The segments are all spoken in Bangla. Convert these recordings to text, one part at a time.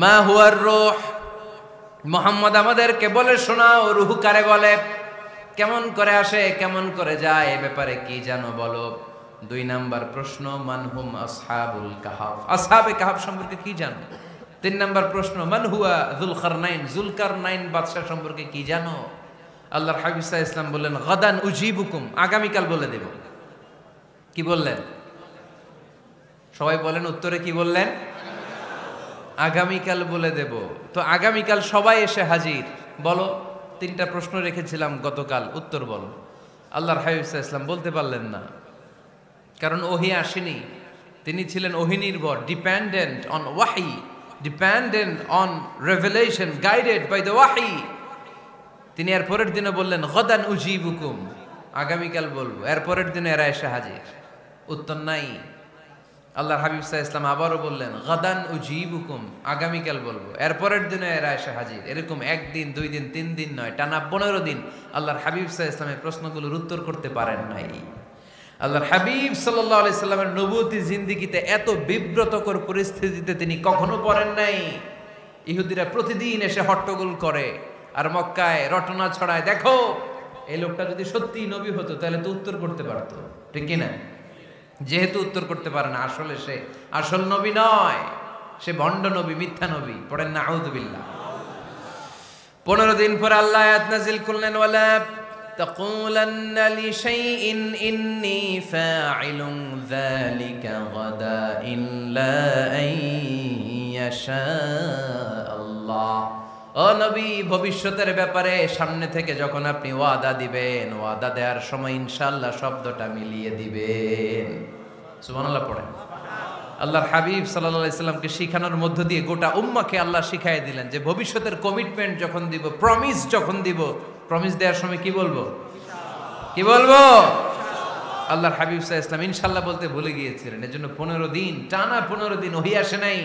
মা হুয়ার রূহ, মুহাম্মদ আমাদেরকে বলে শোনাও রূহ কারে বলে, কেমন করে আসে, কেমন করে যায়, এ ব্যাপারে কি জানো বলো। 2 নাম্বার প্রশ্ন, মানহুম আসহাবুল কাহাফ, আসহাবে কাহাফ সম্পর্কে কি জানো। 3 নাম্বার প্রশ্ন, মান হুয়া যুলকারনাইন, যুলকারনাইন বাদশা সম্পর্কে কি জানো। আল্লাহর হাবিব সাল্লাল্লাহু আলাইহি ওয়াসাল্লাম বললেন গাদান উজিবুকুম, আগামীকাল বলে দেব। কি বললেন? সবাই বলেন উত্তরে কি বললেন? আগামীকাল বলে দেব। তো আগামীকাল সবাই এসে হাজির। বলো, 3টা প্রশ্ন রেখেছিলাম গতকাল, উত্তর বলো। আল্লাহর হাবিব সাল্লাল্লাহু আলাইহি ওয়াসাল্লাম বলতে পারলেন না, কারণ ওহী আসেনি। তিনি ছিলেন ওহী নির্ভর, ডিপেন্ডেন্ট অন ওয়াহি, dependent on revelation, guided by the ওয়াহি। তিনি এর পরের দিনে বললেন গাদান উজিবুকুম, আগামীকাল বলবো। এর পরের দিনে এরা এসে হাজির, উত্তর নাই। আল্লাহর হাবিব সাল্লাল্লাহু আলাইহি ওয়াসাল্লাম আবারও বললেন গাদান উজিবুকুম, আগামীকাল বলবো। এর পরের দিনে এরা এসে হাজির। এরকম 1 দিন 2 দিন 3 দিন নয়, টানা 15 দিন আল্লাহর হাবিব সাল্লাল্লাহু আলাইহি ওয়াসাল্লামের প্রশ্নগুলোর উত্তর করতে পারেন নাই। আল্লাহর হাবিব সাল্লাল্লাহু আলাইহি সাল্লামের নবুয়তি জিন্দেগিতে এত বিব্রতকর পরিস্থিতিতে তিনি কখনো পড়েন নাই। ইহুদিরা প্রতিদিন এসে হট্টগোল করে আর মক্কায় রটনা ছড়ায়, দেখো এই লোকটা যদি সত্যি নবী হতো তাহলে তো উত্তর করতে পারতো, ঠিক কি না? যেহেতু উত্তর করতে পারে না, আসলে সে আসল নবী নয়, সে ভণ্ড নবী, মিথ্যা নবী। পড়েন না আউযুবিল্লাহ। 15 দিন পর আল্লাহ আয়াত নাযিল করলেন ওয়ালা তাকুলান্না লিশাইইন ইন্নী ফাইলুন যালিকা গাদা ইল্লা আইয়াশা আল্লাহ। ও নবী, ভবিষ্যতের ব্যাপারে সামনে থেকে যখন আপনি ওয়াদা দিবেন, ওয়াদা দেওয়ার সময় ইনশাআল্লাহ শব্দটা মিলিয়ে দিবেন। সুবহানাল্লাহ পড়েন। আল্লাহর হাবিব সাল্লাল্লাহু আলাইহি সাল্লামকে শিখানোর মধ্য দিয়ে গোটা উম্মাহকে আল্লাহ শিখাই দিলেন যে ভবিষ্যতের কমিটমেন্ট যখন দিব, প্রমিস যখন দিব, প্রমিস দেওয়ার সময় কি বলবো? কি বলবো? আল্লাহর হাবিব সাল্লাল্লাহু আলাইহি সাল্লাম ইনশাআল্লাহ বলতে ভুলে গিয়েছিলেন। এজন্য 15 দিন টানা 15 দিন ওহী আসে নাই।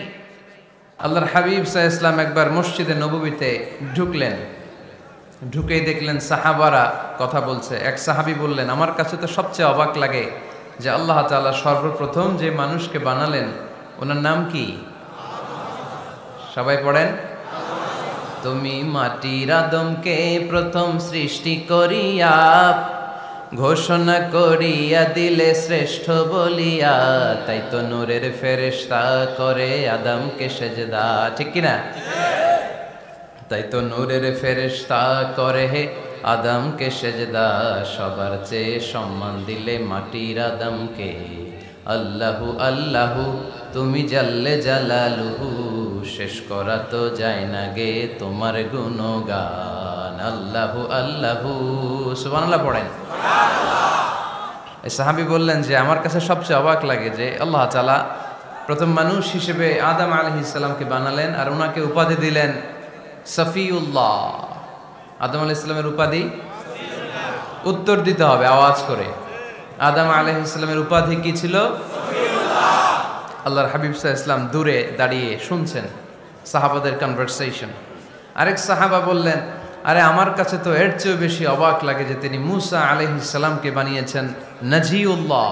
আল্লাহর হাবিব সাল্লাল্লাহু আলাইহি সাল্লাম একবার মসজিদে নববীতে ঢুকলেন, ঢুকেই দেখলেন সাহাবারা কথা বলছে। এক সাহাবী বললেন, আমার কাছে তো সবচেয়ে অবাক লাগে যে আল্লাহ তাআলা সর্বপ্রথম যে মানুষকে বানালেন ওনার নাম কি? সবাই পড়েন, তুমি মাটির আদমকে প্রথম সৃষ্টি করিয়া ঘোষণা করিয়া দিলে শ্রেষ্ঠ বলিয়া, তাই তো নূরের ফেরেশতা করে আদমকে সেজদা, ঠিক কিনা? তাই তো নূরের ফেরেশতা করে আদমকে সেজদা, সবার চেয়ে সম্মান দিলে মাটির আদমকে। আল্লাহু আল্লাহু তুমি জাল্লে জালালুহু, শেষ করা তো যায় না গে তোমার গুণগান। আল্লাহু আল্লাহু, সুবহানাল্লাহ পড়েন। এই সাহাবী বললেন যে আমার কাছে সবচেয়ে অবাক লাগে যে আল্লাহ তাআলা প্রথম মানুষ হিসেবে আদম আলাইহিস সালামকে বানালেন আর ওনাকে উপাধি দিলেন সফিউল্লাহ। আদম আলাইহিস সালামের উপাধি উত্তর দিতে হবে আওয়াজ করে। আদম আলাইহিস সালামের উপাধি কি ছিল? সফিউল্লাহ। আল্লাহর হাবিব সাল্লাল্লাহু আলাইহি ওয়াসাল্লাম দূরে দাঁড়িয়ে শুনছেন সাহাবাদের কনভারসেশন। আরেক সাহাবা বললেন, আরে আমার কাছে তো এর চেয়েও বেশি অবাক লাগে যে তিনি মুসা আলাইহিস সালামকে বানিয়েছেন নাজিউল্লাহ।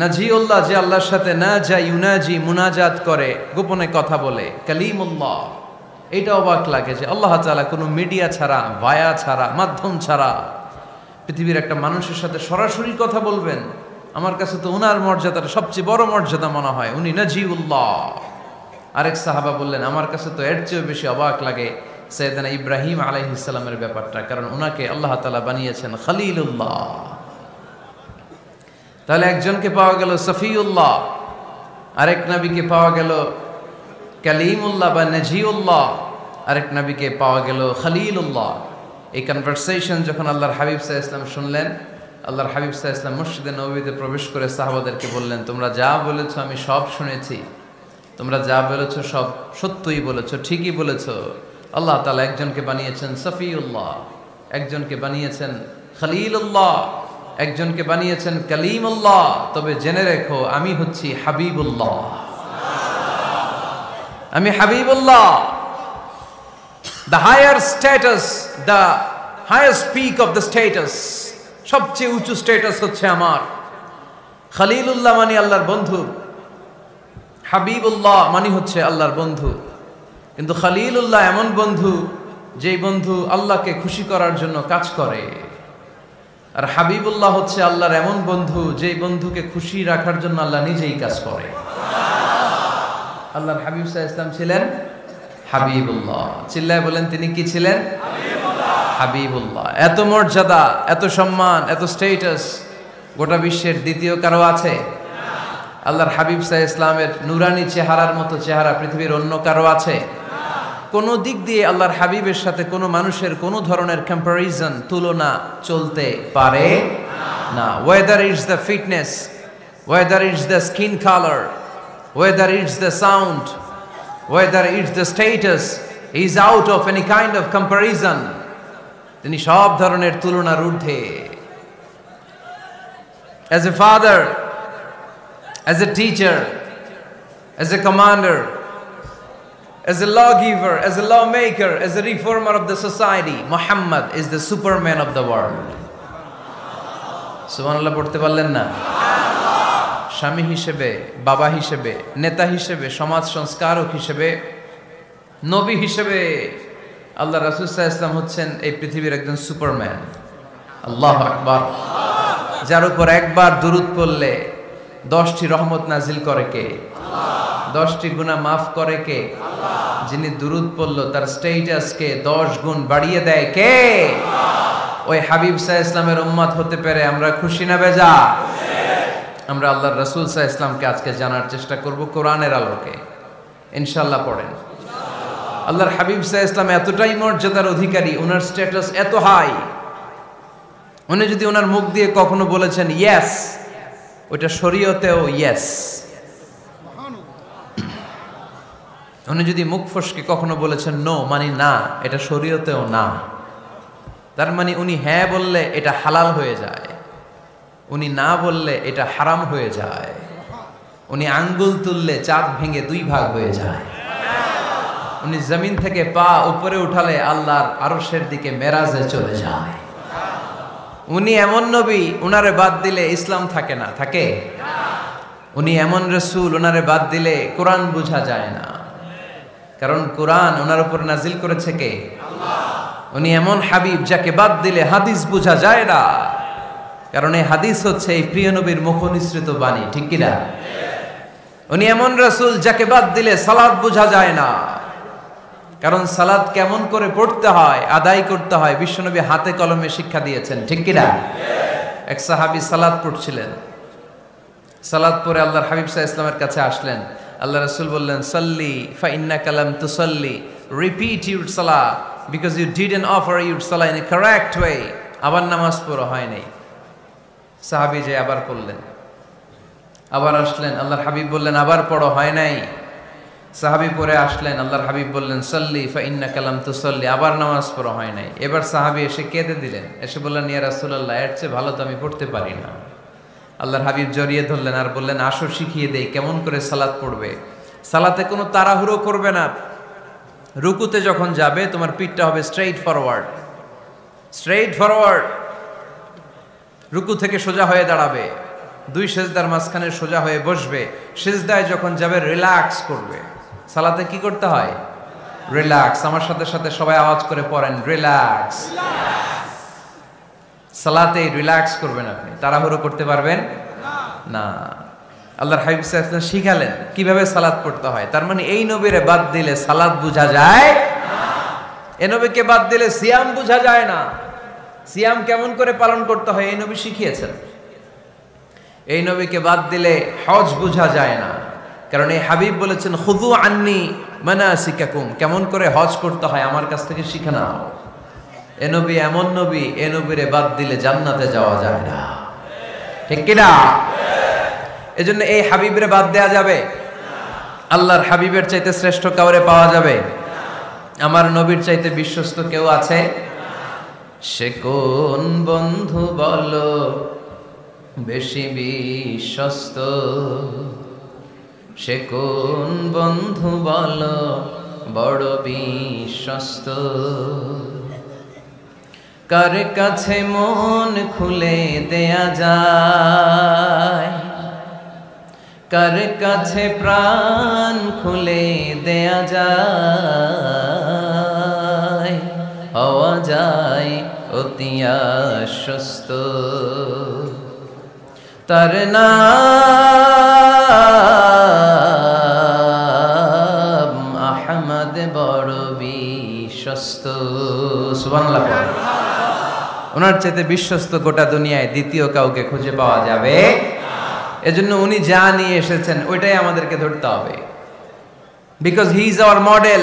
নাজিউল্লাহ যে আল্লাহর সাথে না যা ইউনাজি মুনাজাত করে, গোপনে কথা বলে, কালিমুল্লাহ। এটা অবাক লাগে যে আল্লাহ তাআলা কোনো মিডিয়া ছাড়া, ভায়া ছাড়া, মাধ্যম ছাড়া পৃথিবীর একটা মানুষের সাথে সরাসরি কথা বলবেন। আমার কাছে তো ওনার মর্যাদাটা সবচেয়ে বড় মর্যাদা মনে হয়, উনি নাজিউল্লাহ। আরেক সাহাবা বললেন, আমার কাছে তো এর চেয়েও বেশি অবাক লাগে সাইয়েদনা ইব্রাহিম আলাইহিস সালামের ব্যাপারটা, কারণ ওনাকে আল্লাহ তাআলা বানিয়েছেন খলিলুল্লাহ। তাহলে একজনকে পাওয়া গেল সফিউল্লাহ, আরেক নবীকে পাওয়া গেল কালিমুল্লাহ বা নাজিউল্লাহ, আরেক নবীকে পাওয়া গেল খলিলুল্লাহ। এই কনভারসেশন যখন আল্লাহর হাবিব সাল্লাল্লাহু আলাইহি ওয়াসাল্লাম শুনলেন, আল্লাহর হাবিব সাল্লাল্লাহু আলাইহি ওয়াসাল্লাম মসজিদে নববীতে প্রবেশ করে সাহাবাদেরকে বললেন, তোমরা যা বলেছো আমি সব শুনেছি, তোমরা যা বলেছো সব সত্যই বলেছো, ঠিকই বলেছো। আল্লাহ তাআলা একজনকে বানিয়েছেন সফিউল্লাহ, একজনকে বানিয়েছেন খলিলুল্লাহ, একজনকে বানিয়েছেন কালিমুল্লাহ। তবে জেনে রেখো আমি হচ্ছি হাবিবুল্লাহ, আমি Habibullah. The higher status, the highest peak of the status, সবচেয়ে উঁচু স্ট্যাটাস হচ্ছে আমার। খলিলুল্লাহ মানে আল্লাহর বন্ধু, হাবিবুল্লাহ মানে হচ্ছে আল্লাহর বন্ধু, কিন্তু খলিলুল্লাহ এমন বন্ধু যেই বন্ধু আল্লাহকে খুশি করার জন্য কাজ করে। আর হাবিবুল্লাহ হচ্ছে আল্লাহর এমন বন্ধু যেই বন্ধুকে খুশি রাখার জন্য আল্লাহ নিজেই কাজ করে। আল্লাহর হাবিব সাল্লাল্লাহু আলাইহি ওয়াসাল্লাম ছিলেন হাবিবুল্লাহ। চিল্লায় বলেন তিনি কি ছিলেন? হাবিবুল্লাহ। এত মর্যাদা, এত সম্মান, এত স্ট্যাটাস গোটা বিশ্বের দ্বিতীয় কারো আছে? আল্লাহর হাবিব সাল্লাল্লাহু আলাইহি ওয়াসাল্লামের নুরানি চেহারার মতো চেহারা পৃথিবীর অন্য কারো আছে? কোন দিক দিয়ে আল্লাহর হাবিবের সাথে কোনো মানুষের কোনো ধরনের কম্প্যারিজন, তুলনা চলতে পারে না। Whether it's the fitness, whether it's the skin colour, whether it's the sound, whether it's the status, is out of any kind of comparison. তিনি সব ধরনের তুলনার ঊর্ধ্বে। As a father, as a teacher, as a commander, as a lawgiver, as a lawmaker, as a reformer of the society, Muhammad is the superman of the world. সুবহানাল্লাহ পড়তে পারলেন না? স্বামী হিসেবে, বাবা হিসেবে, নেতা হিসেবে, সমাজ সংস্কারক হিসেবে, নবী হিসেবে আল্লাহ রাসূল সাল্লাল্লাহু আলাইহি ওয়াসাল্লাম হচ্ছেন এই পৃথিবীর একজন সুপারম্যান। আল্লাহু আকবার। যার উপর একবার দুরূদ পড়লে 10টি রহমত নাজিল করে কে? 10টি গুনাহ মাফ করে কে? যিনি দুরূদ পড়ল তার স্ট্যাটাসকে 10 গুণ বাড়িয়ে দেয় কে? ওই হাবিব সাল্লাল্লাহু আলাইহি ওয়াসাল্লামের উম্মত হতে পেরে আমরা খুশি না বেজা? আমরা আল্লাহর রাসূল সাল্লাল্লাহু আলাইহি ওয়াসাল্লামকে আজকে জানার চেষ্টা করব কোরআনের আলোকে। ইনশাআল্লাহ পড়েন। আল্লাহর হাবিব সাল্লাল্লাহু আলাইহি ওয়াসাল্লাম এতটাই মর্যাদার অধিকারী, ওনার স্ট্যাটাস এত হাই, উনি যদি ওনার মুখ দিয়ে কখনো বলেছেন ইয়েস, ওইটা শরীয়তেও ইয়েস। উনি যদি মুখ ফসকে কখনো বলেছেন নো, মানে না, এটা শরীয়তেও না। তার মানে উনি হ্যাঁ বললে এটা হালাল হয়ে যায়, উনি না বললে এটা হারাম হয়ে যায়। উনি আঙ্গুল তুললে চাঁদ ভেঙে 2 ভাগ হয়ে যায়। উনি জমিন থেকে পা উপরে উঠালে আল্লাহর আরশের দিকে মেরাজে চলে যায়। উনি এমন নবী, উনারে বাদ দিলে ইসলাম থাকে না, থাকে? উনি এমন রাসূল, উনারে বাদ দিলে কোরআন বোঝা যায় না, কারণ কোরআন ওনার উপর নাজিল করেছে কে? আল্লাহ। উনি এমন হাবিব যাকে বাদ দিলে হাদিস বোঝা যায় না, কারণ এই হাদিস হচ্ছে এই প্রিয় নবীর মুখনিসৃত বাণী, ঠিক কি না? উনি এমন রাসূল যাকে বাদ দিলে সালাত বোঝা যায় না, কারণ সালাত কেমন করে পড়তে হয়, আদায় করতে হয় বিশ্বনবী হাতে কলমে শিক্ষা দিয়েছেন, ঠিক কি না? এক সাহাবী সালাত পড়ছিলেন, সালাত পড়ে আল্লাহর হাবিব সাল্লাল্লাহু আলাইহি ওয়াসাল্লামের কাছে আসলেন। আল্লাহ রাসূল বললেন, সাল্লি ফা ইন্নাকা লাম তুসাল্লি, রিপিট ইউর সালাহ because you didn't offer your সালাহ ইন এ কারেক্ট ওয়ে। আবার নামাজ পড়া হয় নাই। সাহাবী যে আবার পড়লেন, আবার আসলেন, আল্লাহর হাবিব বললেন আবার পড়ো, হয় নাই। সাহাবী পরে আসলেন, আল্লাহর হাবিব বললেন সাল্লি ফা ইন্নাকা লাম তুসাল্লি, আবার নামাজ পড়া হয় নাই। এবার সাহাবী এসে কেঁদে দিলেন, এসে বললেন ইয়া রাসূলুল্লাহ, এর চেয়ে ভালো তো আমি পড়তে পারি না। আল্লাহর হাবিব জড়িয়ে ধরলেন আর বললেন আসো শিখিয়ে দেই কেমন করে সালাত পড়বে। সালাতে কোনো তাড়াহুড়ো করবে না। রুকুতে যখন যাবে তোমার পিঠটা হবে স্ট্রেইট ফরওয়ার্ড, স্ট্রেইট ফরওয়ার্ড। রুকু থেকে সোজা হয়ে দাঁড়াবে, 2 সেজদার মাঝখানে সোজা হয়ে বসবে। সেজদায় যখন যাবে রিল্যাক্স করবে। সালাতে কি করতে হয়? রিল্যাক্স। আমার সাথে সাথে সবাই আওয়াজ করে পড়েন রিল্যাক্স। সালাতে রিল্যাক্স করবেন, আপনি তাড়াহুড়ো করতে পারবেন না। আল্লাহর হাবিব সাল্লাল্লাহু আলাইহি ওয়াসাল্লাম শিখালেন কিভাবে সালাত পড়তে হয়। তার মানে এই নবীরে বাদ দিলে সালাত বোঝা যায় না, এই নবীকে বাদ দিলে সিয়াম বোঝা যায় না। সিয়াম কেমন করে পালন করতে হয় এই নবী শিখিয়েছেন। এই নবীকে বাদ দিলে হজ বোঝা যায় না, কারণ এই হাবিব বলেছেন খুযু আন্নী মানাসিকাকুম, কেমন করে হজ করতে হয় আমার কাছ থেকে শিখে নাও। এ নবী এমন নবী, এ নবীরে বাদ দিলে জান্নাতে যাওয়া যায় না, ঠিক কি না? এজন্য এই হাবিবরে বাদ দেয়া যাবে? আল্লাহর হাবিবের চাইতে শ্রেষ্ঠ কাউরে পাওয়া যাবে? আমার নবীর চাইতে বিশ্বস্ত কেউ আছে? সে কোন বন্ধু বলো বেশি বিশ্বস্ত, সে কোন বন্ধু বলো বড় বিশ্বস্ত, কার কাছে মন খুলে দেয়া যায়, কার কাছে প্রাণ খুলে দেয়া যায়, হওয়া যায় অতি আশ্বস্ত। তার নাম আহমদ বড় বিশ্বস্ত। সুবহানাল্লাহ। ওনার চাইতে বিশ্বস্ত গোটা দুনিয়ায় দ্বিতীয় কাউকে খুঁজে পাওয়া যাবে। এজন্য উনি যা নিয়ে এসেছেন ওইটাই আমাদেরকে ধরতে হবে, because he is our model.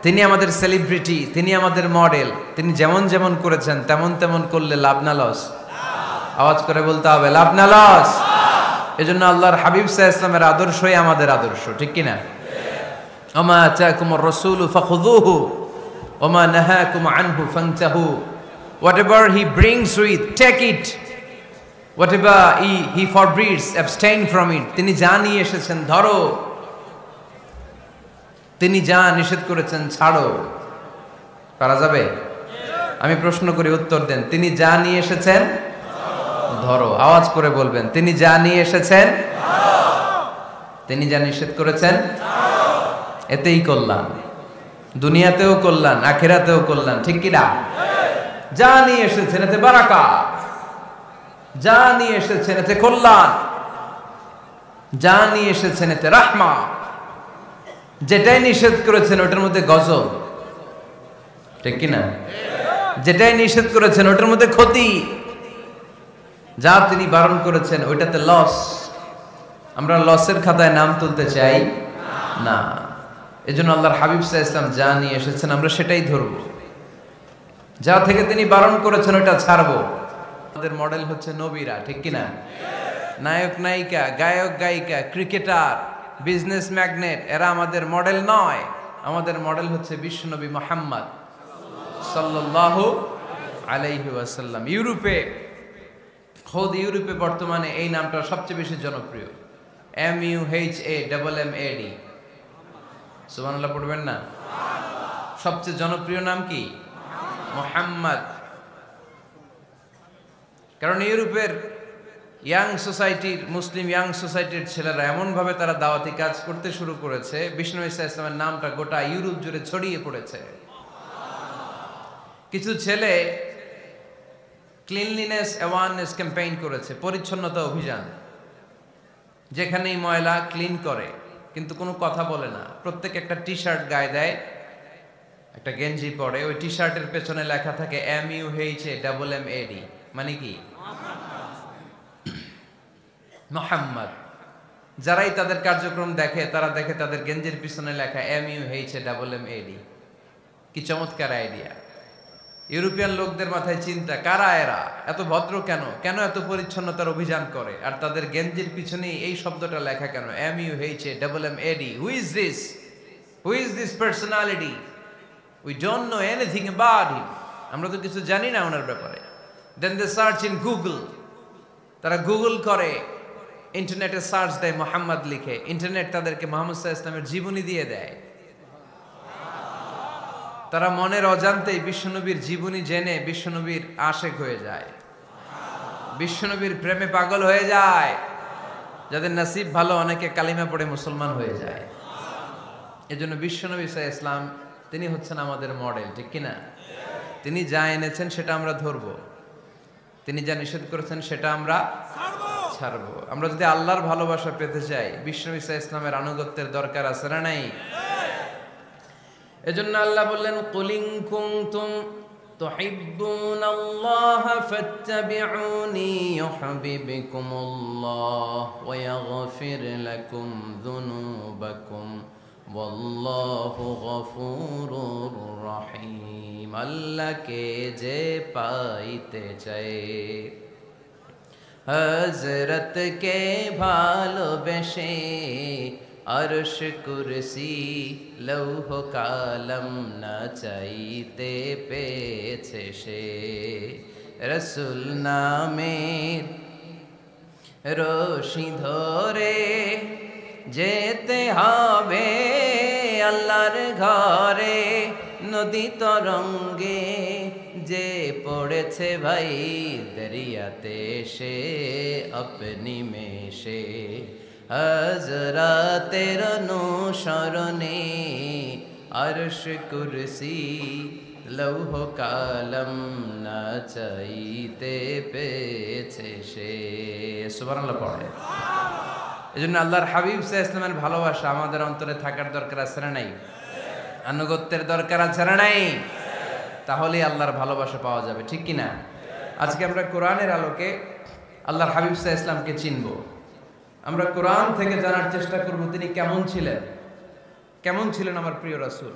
তিনি আমাদের সেলিব্রিটি, তিনি আমাদের মডেল। তিনি যেমন যেমন করেছেন তেমন তেমন করলে লাভ না লস? আওয়াজ করে বলতে হবে লাভ না লস। এজন্য আল্লাহর হাবিব সাল্লাল্লাহু আলাইহি ওয়াসাল্লামের আদর্শই আমাদের আদর্শ, ঠিক কি না? ওমা আতাকুমুর রাসূলু ফাখুযুহু ওমা নাহাকুম আনহু ফান্তাহু। Whatever he brings with, take it. Whatever he forbids, abstain from it. তিনি যা নিয়ে এসেছেন ধরো, তিনি যা নিষেধ করেছেন ছাড়ো। পারা যাবে? আমি প্রশ্ন করি, উত্তর দেন। তিনি যা নিয়ে এসেছেন ধরো। আওয়াজ করে বলবেন, তিনি যা নিয়ে এসেছেন, তিনি যা নিষেধ করেছেন এতেই কল্যাণ, দুনিয়াতেও কল্যাণ, আখিরাতেও কল্যাণ, ঠিক কি না? যা নিয়ে এসেছেন এতে বারাকা, যা নিয়ে এসেছেন এতে কল্যাণ, যা নিয়ে এসেছেন এতে রাহমা। যেটাই নিষেধ করেছেন ওটার মধ্যে গজব, ঠিক কি না? যেটাই নিষেধ করেছেন ওটার মধ্যে ক্ষতি, যা তিনি বারণ করেছেন ওইটাতে লস। আমরা লসের খাতায় নাম তুলতে চাই না। এজন্য আল্লাহর হাবিব সাল্লাল্লাহু আলাইহি ওয়াসাল্লাম যা নিয়ে এসেছেন আমরা সেটাই ধরবো, যা থেকে তিনি বারণ করেছেন ওটা ছাড়বো। আমাদের মডেল হচ্ছে নবীরা, ঠিক কি না? নায়ক নায়িকা, গায়ক গায়িকা, ক্রিকেটার, বিজনেস ম্যাগনেট, এরা আমাদের মডেল নয়। আমাদের মডেল হচ্ছে বিশ্বনবী মুহাম্মদ সাল্লাল্লাহু আলাইহি ওয়াসাল্লাম। ইউরোপে, খোদ ইউরোপে বর্তমানে এই নামটা সবচেয়ে বেশি জনপ্রিয়, MUHAMMAD। সুবহানাল্লাহ পড়বেন না? সবচেয়ে জনপ্রিয় নাম কি? মুহাম্মদ। কারণ ইউরোপের ইয়াং সোসাইটির, মুসলিম ইয়াং সোসাইটির ছেলেরা এমনভাবে তারা দাওয়াতি কাজ করতে শুরু করেছে, বিষ্ণু ঈসা ইসলামের নামটা গোটা ইউরোপ জুড়ে ছড়িয়ে পড়েছে। কিছু ছেলে ক্লিনলিনেস অ্যাওয়ারনেস ক্যাম্পেইন করেছে, পরিচ্ছন্নতা অভিযান। যেখানেই ময়লা ক্লিন করে, কিন্তু কোনো কথা বলে না। প্রত্যেক একটা টি শার্ট গায়ে দেয়, একটা গেঞ্জি পরে, ওই টি শার্টের পেছনে লেখা থাকে MUHAMMAD, মানে কি? মুহাম্মদ। যারাই তাদের কার্যক্রম দেখে তারা দেখে তাদের গেঞ্জির পিছনে লেখা MUHAMMAD। কি চমৎকার আইডিয়া! ইউরোপিয়ান লোকদের মাথায় চিন্তা, কারা এরা, এত ভদ্র কেন, কেন এত পরিচ্ছন্নতার অভিযান করে, আর তাদের গেঞ্জির পিছনে এই শব্দটা লেখা কেন, MUHAMMAD? Who is this? Who is this personality? We don't know anything about him. আমরা তো কিছু জানি না ওনার ব্যাপারে। Then they search in Google. তারা গুগল করে, ইন্টারনেটে সার্চ দেয়, মুহাম্মদ লিখে। ইন্টারনেট তাদেরকে মুহাম্মদ সাল্লাল্লাহু আলাইহি ওয়াসাল্লামের জীবনী দিয়ে দেয়। তারা মনের অজান্তেই বিশ্বনবীর জীবনী জেনে বিশ্বনবীর আশেক হয়ে যায়, বিশ্বনবীর প্রেমে পাগল হয়ে যায়। যাদের নসিব ভালো, অনেকে কালিমা পড়ে মুসলমান হয়ে যায়। এজন্য বিশ্বনবী সাল্লাল্লাহু আলাইহি ওয়াসাল্লাম তিনি হচ্ছেন আমাদের মডেল, ঠিক কিনা? তিনি যা এনেছেন সেটা আমরা ধরবো, তিনি যা নিষেধ করেছেন সেটা আমরা ছাড়বো। আমরা যদি আল্লাহর ভালোবাসা পেতে চাই, বিশ্বনবী সাল্লাল্লাহু আলাইহি ওয়াসাল্লামের আনুগত্যের দরকার আছে না নাই? এজন্য আল্লাহ বললেন, কুল ইন কুনতুম তুহিব্বুনাল্লাহা ফাত্তাবিউনি ইউহিব্বুকুমুল্লাহ ওয়া ইয়াগফির লাকুম যুনুবাকুম ওয়াল্লাহু গফুরুর রহিম। আল্লাহকে যে পাইতে চায়, হযরতকে ভালোবেসে আরশ কুরসি লৌহ কালম না চাইতে পেয়েছে সে। রসুল নামের রশি ধরে যেতে হবে আল্লাহর ঘরে। নদী তরঙ্গে যে পড়েছে ভাই দরিয়াতে সে আপনি মেশে। হযরতের অনুসরণে আরশ কুরসি লৌহ কালম না চাইতে পেয়েছে সে। সুবহানাল্লাহ পড়ে। এজন্য আল্লাহর হাবিব সাল্লাল্লাহু আলাইহি ওয়াসাল্লামের ভালোবাসা আমাদের অন্তরে থাকার দরকার আছে না নাই? আনুগত্যের দরকার আছে না নাই? তাহলেই আল্লাহর ভালোবাসা পাওয়া যাবে, ঠিক কি না? আজকে আমরা কোরআনের আলোকে আল্লাহর হাবিব সাল্লাল্লাহু আলাইহি ওয়াসাল্লামকে চিনব। আমরা কোরআন থেকে জানার চেষ্টা করব তিনি কেমন ছিলেন, কেমন ছিলেন আমার প্রিয় রাসূল।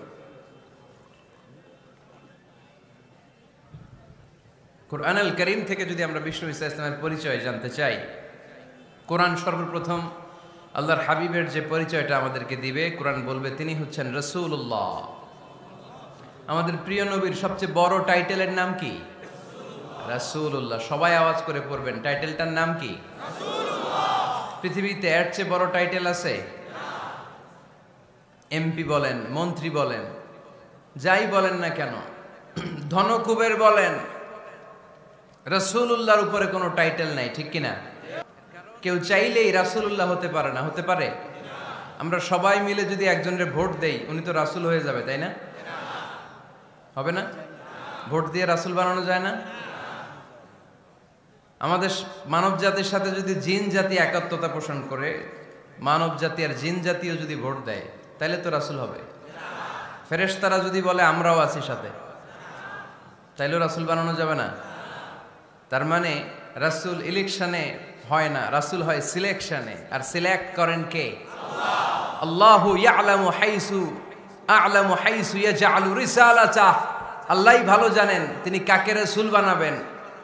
কোরআনুল কারীম থেকে যদি আমরা বিষ্ণু ঈসা ইসলামের পরিচয় জানতে চাই, কোরআন সর্বপ্রথম আল্লাহর হাবিবের যে পরিচয়টা আমাদেরকে দিবে, কোরআন বলবে তিনি হচ্ছেন রাসূলুল্লাহ। আমাদের প্রিয় নবীর সবচেয়ে বড় টাইটেলের নাম কি? রাসূলুল্লাহ। সবাই আওয়াজ করে পড়বেন, টাইটেলটার নাম কি? রাসূলুল্লাহ। পৃথিবীতে এর চেয়ে বড় টাইটেল আছে? এমপি বলেন, মন্ত্রী বলেন, যাই বলেন না কেন, ধনকুবের বলেন, রাসূলুল্লাহর উপরে কোনো টাইটেল নাই, ঠিক কিনা? কেউ চাইলেই রাসূলুল্লাহ হতে পারে না, হতে পারে? আমরা সবাই মিলে যদি একজনের ভোট দেই, উনি তো রাসূল হয়ে যাবে, তাই না? হবে না? ভোট দিয়ে রাসূল বানানো যায় না? আমাদের মানব জাতির সাথে যদি জিন জাতি একাত্মতা পোষণ করে, মানব জাতি আর জিন জাতিও যদি ভোট দেয়, তাহলে তো রাসূল হবে। ফেরেশতারা যদি বলে আমরাও আছি সাথে, তাইলেও রাসূল বানানো যাবে না। তার মানে রাসূল ইলেকশনে হয় না, রাসূল হয় সিলেকশনে। আর সিলেক্ট করেন কে? আল্লাহ। আল্লাহু ইয়ালামু হাইসু আ'লামু হাইসু ইয়াজআলু রিসালাতাহ। আল্লাহই ভালো জানেন তিনি কাকে রাসূল বানাবেন।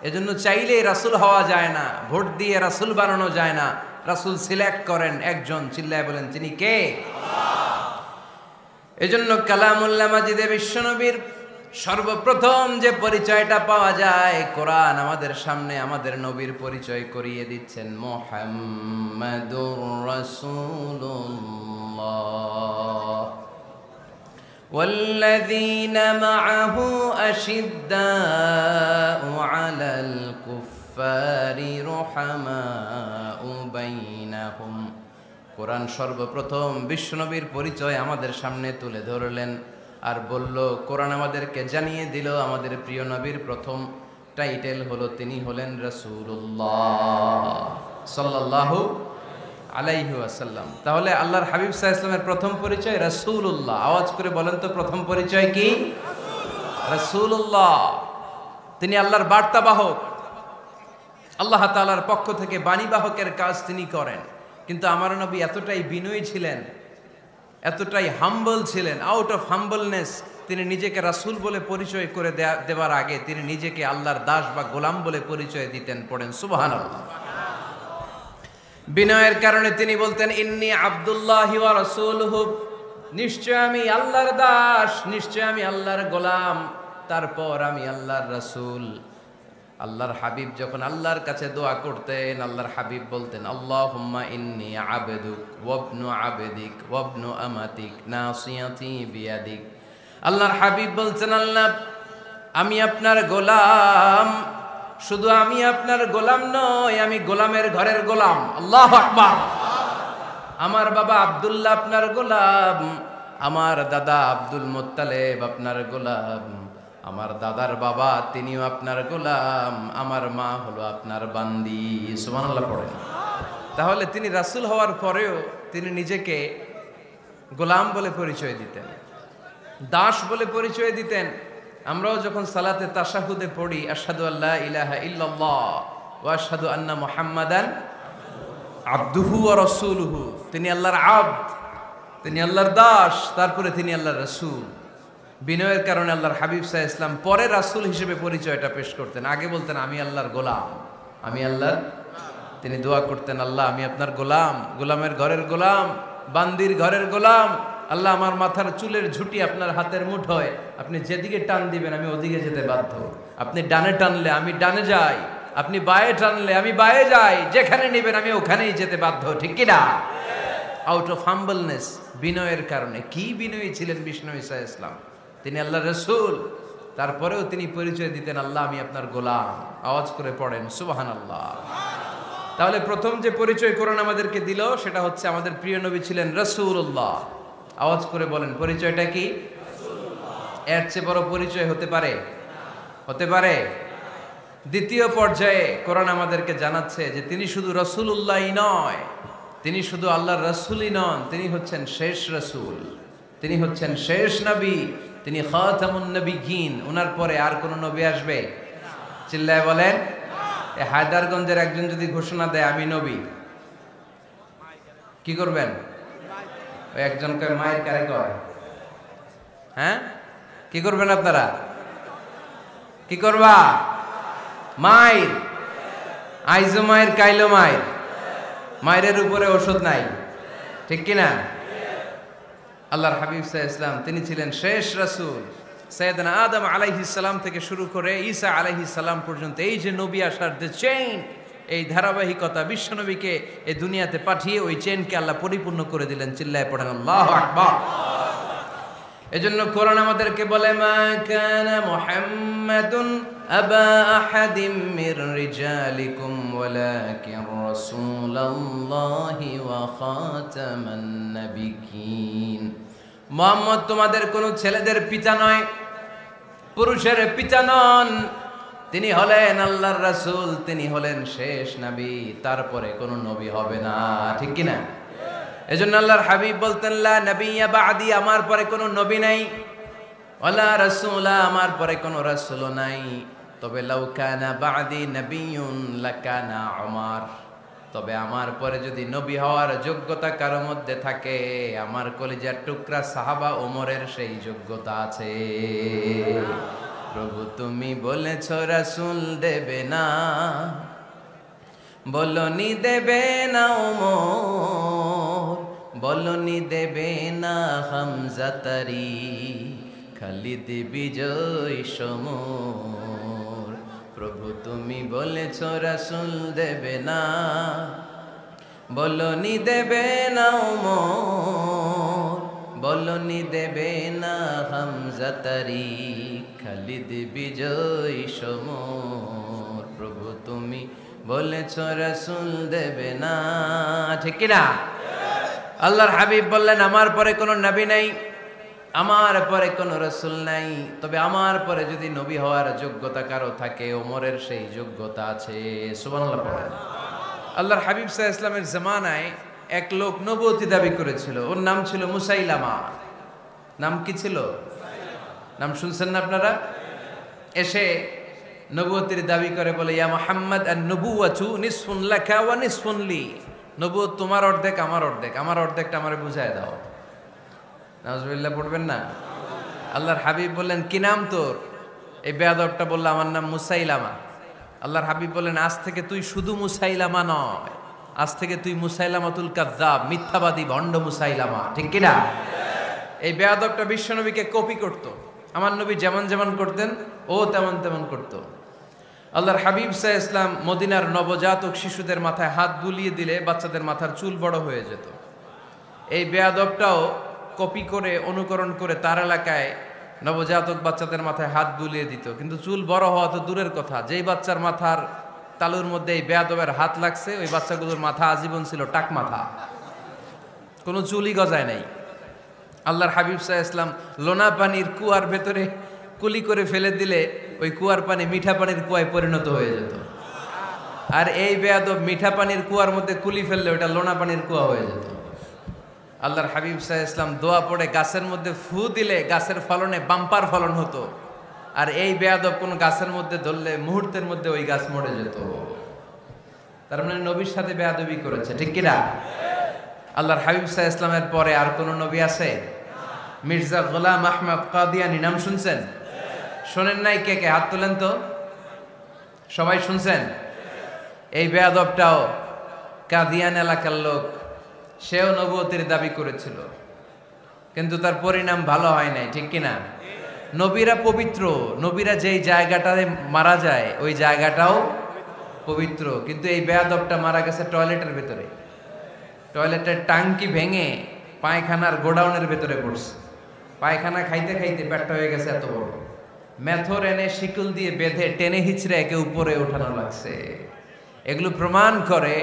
এজন্য চাইলেই রাসূল হওয়া যায় না, ভোট দিয়ে রাসূল বানানো যায় না। রাসূল সিলেক্ট করেন একজন, চিল্লায় বলেন তিনি কে? আল্লাহ। এজন্য কালামুল্লাহ মাজিদে বিশ্বনবীর সর্বপ্রথম যে পরিচয়টা পাওয়া যায়, কোরআন আমাদের সামনে আমাদের নবীর পরিচয় করিয়ে দিচ্ছেন, মুহাম্মাদুর রাসূলুল্লাহ ওয়াল্লাযীনা মাআহু আশিদ্দাউ আলাল কুফফারি রুহামাউ বাইনাহুম। কোরআন সর্বপ্রথম বিশ্বনবীর পরিচয় আমাদের সামনে তুলে ধরলেন আর বলল, কোরআন আমাদেরকে জানিয়ে দিল আমাদের প্রিয় নবীর প্রথম টাইটেল হলো তিনি হলেন রাসূলুল্লাহ সাল্লাল্লাহু আলাইহি ওয়াসাল্লাম। তাহলে আল্লাহর হাবিব সাল্লাল্লাহু আলাইহি ওয়াসাল্লামের প্রথম পরিচয় রাসূলুল্লাহ। আওয়াজ করে বলেন তো প্রথম পরিচয় কি? রাসূলুল্লাহ। তিনি আল্লাহর বার্তাবাহক, আল্লাহ তাআলার পক্ষ থেকে বাণীবাহকের কাজ তিনি করেন। কিন্তু আমার নবী এতটাই বিনয়ী ছিলেন, এতটাই হাম্বল ছিলেন, আউট অফ হাম্বলনেস তিনি নিজেকে রাসূল বলে পরিচয় করে দেওয়ার আগে তিনি নিজেকে আল্লাহর দাস বা গোলাম বলে পরিচয় দিতেন। পড়েন সুবহানাল্লাহ। বিনয়ের কারণে তিনি বলতেন, ইন্নী আব্দুল্লাহি ওয়া রাসূলুহু, নিশ্চয় আমি আল্লাহর দাস, নিশ্চয় আমি আল্লাহর গোলাম, তারপর আমি আল্লাহর রাসূল। আল্লাহর হাবিব যখন আল্লাহর কাছে দোয়া করতেন, আল্লাহর হাবিব বলতেন, আল্লাহুম্মা ইন্নী আবদুক ওয়া ইবনু আবদিক ওয়া ইবনু আমাতিক নাসিয়াতি বিয়াদিক। আল্লাহর হাবিব বলছেন, আল্লাহ আমি আপনার গোলাম, শুধু আমি আপনার গোলাম নয়, আমি গোলামের ঘরের গোলাম। আল্লাহু আকবার। আমার বাবা আব্দুল্লাহ আপনার গোলাম, আমার দাদা আব্দুল মুত্তালিব আপনার গোলাম, আমার দাদার বাবা তিনিও আপনার গোলাম, আমার মা হলো আপনার বান্দি। সুবহানাল্লাহ পড়েন। তাহলে তিনি রাসূল হওয়ার পরেও তিনি নিজেকে গোলাম বলে পরিচয় দিতেন, দাস বলে পরিচয় দিতেন। আমরাও যখন সালাতে তাশাহুদে পড়ি, আশহাদু আল্লা ইলাহা ইল্লাল্লাহ ওয়া আশহাদু আন্না মুহাম্মাদান আবদুহু ওয়া রাসূলুহু, তিনি আল্লাহর আবদ, তিনি আল্লাহর দাস, তারপরে তিনি আল্লাহর রাসূল। বিনয়ের কারণে আল্লাহর হাবিব সাল্লাল্লাহু আলাইহি ওয়াসাল্লাম পরে রাসূল হিসেবে পরিচয়টা পেশ করতেন। আগে বলতেন আমি আল্লাহর গোলাম, আমি আল্লাহর। তিনি দোয়া করতেন, আল্লাহ আমি আপনার গোলাম, গোলামের ঘরের গোলাম, বান্দির ঘরের গোলাম। আল্লাহ আমার মাথার চুলের ঝুঁটি আপনার হাতের মুঠোয়, আপনি যেদিকে টান দিবেন আমি ওদিকে যেতে বাধ্য। আপনি ডানে টানলে আমি ডানে যাই, আপনি বায়ে টানলে আমি বায়ে যাই, যেখানে নেবেন আমি ওখানেই যেতে বাধ্য, ঠিক কি না? আউট অফ হাম্বলনেস, বিনয়ের কারণে। কি বিনয়ী ছিলেন বিষ্ণু ঈসা আলাইহিস সালাম। তিনি আল্লাহর রাসূল, তারপরেও তিনি পরিচয় দিতেন, আল্লাহ আমি আপনার গোলাম। আওয়াজ করে পড়েন সুবহানাল্লাহ। তাহলে প্রথম যে পরিচয় কোরআন আমাদেরকে দিল সেটা হচ্ছে আমাদের প্রিয় নবী ছিলেন রাসূলুল্লাহ। আওয়াজ করে বলেন পরিচয়টা কি? এর চেয়ে বড় পরিচয় হতে পারে? হতে পারে? দ্বিতীয় পর্যায়ে কোরআন আমাদেরকে জানাচ্ছে যে তিনি শুধু রাসূলুল্লাহই নয়, তিনি শুধু আল্লাহর রাসূলই নন, তিনি হচ্ছেন শেষ রাসূল, তিনি হচ্ছেন শেষ নবী, তিনি খাতামুন নবিয়্যিন। ওনার পরে আর কোন নবী আসবে? চিল্লায় বলেন। এই হায়দারগঞ্জের একজন যদি ঘোষণা দেয় আমি নবী, কি করবেন? ওই একজন কয় মায়ের কারে কয়, হ্যাঁ কি করবেন আপনারা? কি করবা? মায়ের আইজো মায়ের কাইলো মায়ের, মায়ের উপরে ওষুধ নাই, ঠিক কিনা? আল্লাহর হাবিব সাল্লাল্লাহু আলাইহি ওয়াসাল্লাম তিনি ছিলেন শেষ রাসূল। সাইয়েদনা আদম আলাইহিস সালাম থেকে শুরু করে ঈসা আলাইহিস সালাম পর্যন্ত এই যে নবী আসার যে চেইন, এই ধারাবাহিকতা, বিশ্ব নবীকে এই দুনিয়াতে পাঠিয়ে ওই চেইনকে আল্লাহ পরিপূর্ণ করে দিলেন। চিল্লায়ে পড়েন আল্লাহু আকবার। এজন্য কোরআন আমাদেরকে বলে মা কানা মুহাম্মাদুন আবা আহাদিম মির রিজালিকুম ওয়ালাকিন রাসূলুল্লাহি ওয়া খাতামান নাবিয়্যিন। মুহাম্মদ তোমাদের কোনো ছেলেদের পিতা নয়, পুরুষের পিতা নন, তিনি হলেন আল্লাহর রাসূল, তিনি হলেন শেষ নবী, তারপরে কোনো নবী হবে না, ঠিক কি না? এজন্য আল্লাহর হাবিব বলতেন লা নবিয়্যা বা'দি, আমার পরে কোনো নবী নাই, ওয়ালা রাসূলা, আমার পরে কোনো রাসূলও নাই। তবে লাউ কানা বা'দি নবিয়্যুন লাকানা উমর, তবে আমার পরে যদি নবী হওয়ার যোগ্যতা কারো মধ্যে থাকে, আমার কলিজার টুকরা সাহাবা ওমরের সেই যোগ্যতা আছে। প্রভু তুমি বলেছ রাসূল দেবে না, বলনি দেবে না ওমর, বলনি দেবে না হামজা তারি, খালিদ বিজয় সমর। প্রভু তুমি বলেছ রাসূল দেবে না, বলনি দেবে না ওমর, বলনি দেবে না হামজা তারি, খালিদ বিজয় সমর। প্রভু তুমি বলেছ রাসূল দেবে না, ঠিক কি না? আল্লাহর হাবিব বললেন আমার পরে কোনো নবী নাই, আমার পরে কোনো রাসূল নাই, তবে আমার পরে যদি নবী হওয়ার যোগ্যতা কারো থাকে, ওমরের সেই যোগ্যতা আছে। সুবহানাল্লাহ পড়েন। আল্লাহর হাবিব সাল্লাল্লাহু আলাইহি ওয়াসাল্লামের জামানায় এক লোক নবুয়তি দাবি করেছিল, ওর নাম ছিল মুসাইলামা। নাম কি ছিল? নাম শুনছেন না আপনারা? এসে নবুয়তির দাবি করে বলে ইয়া মুহাম্মদ আন-নবুওয়াতু নিসফুন লাকা ওয়া নিসফুন লি, নবুয়ত তোমার অর্ধেক আমার অর্ধেক, আমার অর্ধেকটা আমারে বুঝায় দাও। নাউজুবিল্লাহ পড়বেন না? আল্লাহর হাবিব বললেন কি নাম তোর? এই বেয়াদবটা বলল আমার নাম মুসাইলামা। আল্লাহর হাবিব বললেন আজ থেকে তুই শুধু মুসাইলামা নয়, আজ থেকে তুই মুসাইলামাতুল কাযযাব, মিথ্যাবাদী ভণ্ড মুসাইলামা, ঠিক কি না? এই বেয়াদবটা বিশ্বনবীকে কপি করত, আমার নবী যেমন যেমন করতেন ও তেমন তেমন করত। আল্লাহর হাবিব সাল্লাল্লাহু আলাইহি ওয়াসাল্লাম মদিনার নবজাতক শিশুদের মাথায় হাত বুলিয়ে দিলে বাচ্চাদের মাথার চুল বড় হয়ে যেত। এই বেয়াদবটাও কপি করে অনুকরণ করে তার এলাকায় নবজাতক বাচ্চাদের মাথায় হাত বুলিয়ে দিত, কিন্তু চুল বড় হওয়া তো দূরের কথা, যেই বাচ্চার মাথার তালুর মধ্যে এই বেয়াদবের হাত লাগছে ওই বাচ্চাগুলোর মাথা আজীবন ছিল টাক মাথা, কোনো চুলই গজায় নাই। আল্লাহর হাবিব সাল্লাল্লাহু আলাইহি ওয়াসাল্লাম লোনা পানির কুয়ার ভেতরে কুলি করে ফেলে দিলে ওই কুয়ার পানি মিঠা পানির কুয়ায় পরিণত হয়ে যেত, আর এই বেয়াদব মিঠা পানির কুয়ার মধ্যে কুলি ফেললে ওটা লোনা পানির কুয়া হয়ে যেত। আল্লাহর হাবিব সাল্লাল্লাহু আলাইহি ওয়াসাল্লাম দোয়া পড়ে গাছের মধ্যে ফু দিলে গাছের ফলনে বাম্পার ফলন হতো, আর এই বেয়াদব কোন গাছের মধ্যে ধরলে মুহূর্তের মধ্যে ওই গাছ মরে যেত। তার মানে নবীর সাথে বেয়াদবি করেছে, ঠিক কি না? আল্লাহর হাবিব সাল্লাল্লাহু আলাইহি ওয়াসাল্লামের পরে আর কোন নবী আছে? মির্জা গোলাম আহমদ কাদিয়ানী নাম শুনছেন? শোনেন নাই? কে কে হাত তোলেন তো। সবাই শুনছেন? এই বেয়াদবটাও কাদিয়ান এলাকার লোক, সেও নবুয়তির দাবি করেছিল, কিন্তু তার পরিণাম ভালো হয় নাই, ঠিক কিনা? নবীরা পবিত্র, নবীরা যেই জায়গাটায় মারা যায় ওই জায়গাটাও পবিত্র, কিন্তু এই বেয়াদবটা মারা গেছে টয়লেটের ভেতরে, টয়লেটের টাঙ্কি ভেঙে পায়খানার গোডাউনের ভেতরে পড়ছে, পায়খানা খাইতে খাইতে পেটটা হয়ে গেছে এত বড়, মেথর এনে শিকল দিয়ে বেঁধে টেনে হিচড়ে একে উপরে ওঠানো লাগছে। এগুলো প্রমাণ করে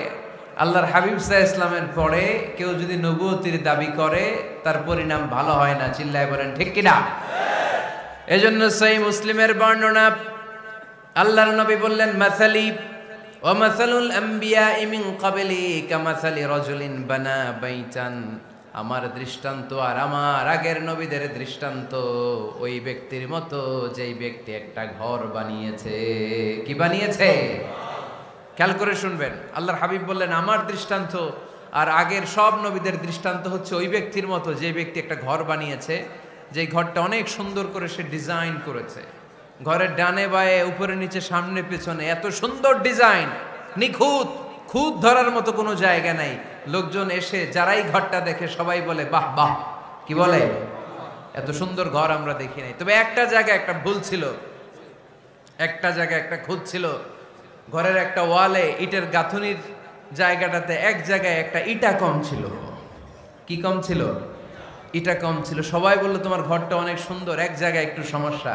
আল্লাহর হাবিব সাল্লাল্লাহু আলাইহি ইসলামের পরে কেউ যদি নবুয়তির দাবি করে তার পরিণাম ভালো হয় না। চিল্লায় বলেন ঠিক কিনা? এজন্য সহিহ মুসলিমের বর্ণনা, আল্লাহর নবী বললেন, মাসালি ওয়া মাসালুল আমবিয়াই মিন ক্বাবলি কামাসালি রাজুলিন বানা বাইতান, আমার দৃষ্টান্ত আর আমার আগের নবীদের দৃষ্টান্ত ওই ব্যক্তির মতো যেই ব্যক্তি একটা ঘর বানিয়েছে। কি বানিয়েছে? খেয়াল করে শুনবেন, আল্লাহর হাবিব বললেন আমার দৃষ্টান্ত আর আগের সব নবীদের দৃষ্টান্ত হচ্ছে ওই ব্যক্তির মতো যে ব্যক্তি একটা ঘর বানিয়েছে, যে ঘরটা অনেক সুন্দর করে সে ডিজাইন করেছে। ঘরের ডানে বায়ে উপরে নিচে সামনে পেছনে এত সুন্দর ডিজাইন, নিখুঁত, খুঁত ধরার মতো কোনো জায়গা নাই। লোকজন এসে যারাই ঘরটা দেখে সবাই বলে বাহ বাহ। কি বলে? এত সুন্দর ঘর আমরা দেখি নাই। তবে একটা জায়গায় একটা ভুল ছিল, একটা জায়গায় একটা খুঁত ছিল। ঘরের একটা ওয়ালে ইটের গাঁথুনির জায়গাটাতে এক জায়গায় একটা ইটা কম ছিল। কি কম ছিল? ইটা কম ছিল। সবাই বললো তোমার ঘরটা অনেক সুন্দর, এক জায়গায় একটু সমস্যা,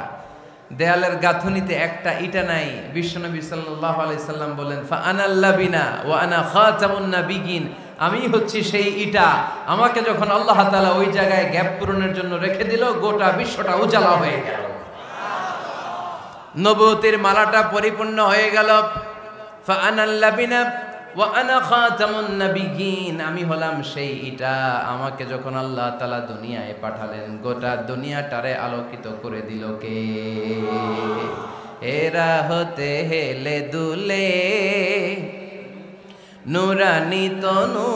দেয়ালের গাঁথুনিতে একটা ইটা নাই। বিশ্বনবী সাল্লাল্লাহু আলাইহি সাল্লাম বলেন, ফা আনাল লাবিনা ওয়া আনা খাতামুন নাবিয়িন, আমি হচ্ছি সেই ইটা। আমাকে যখন আল্লাহ তাআলা ওই জায়গায় গ্যাপ পূরণের জন্য রেখে দিল, গোটা বিশ্বটা উজালা হয়ে গেল, নবুয়তের মালাটা পরিপূর্ণ হয়ে গেল। ফা আনাল লাবিনা ওয়া আনা খাতামুন নাবিয়িন, আমি হলাম সেই ইটা। আমাকে যখন আল্লাহ তাআলা দুনিয়ায় পাঠালেন, গোটা দুনিয়াটারে আলোকিত করে দিল কে? এরা হতে হেলে দুলে নুরানি তনু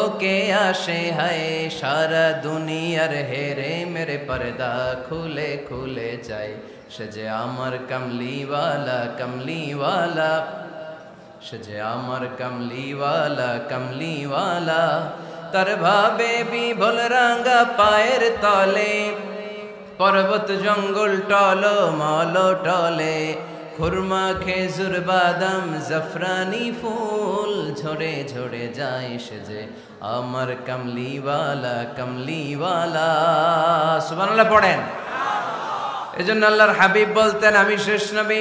ওকে আসে হায়, সারা দুনিয়ার হেরে মেরে পর্দা খুলে খুলে যায়। সে যে আমার কমলিওয়ালা কমলিওয়ালা, সে যে আমার কমলিওয়ালা কমলিওয়ালা, তার ভাবে বিভোল রাঙ্গা পায়ের তলে, পর্বত জঙ্গল টল মল টলে, খুরমা খেজুর বাদাম জাফরানি ফুল ঝরে ঝরে যায়। সে যে আমার কমলিওয়ালা কমলিওয়ালা। সুবহানাল্লাহ পড়েন। এজন্য আল্লাহর হাবিব বলতেন, আমি শেষ নবী,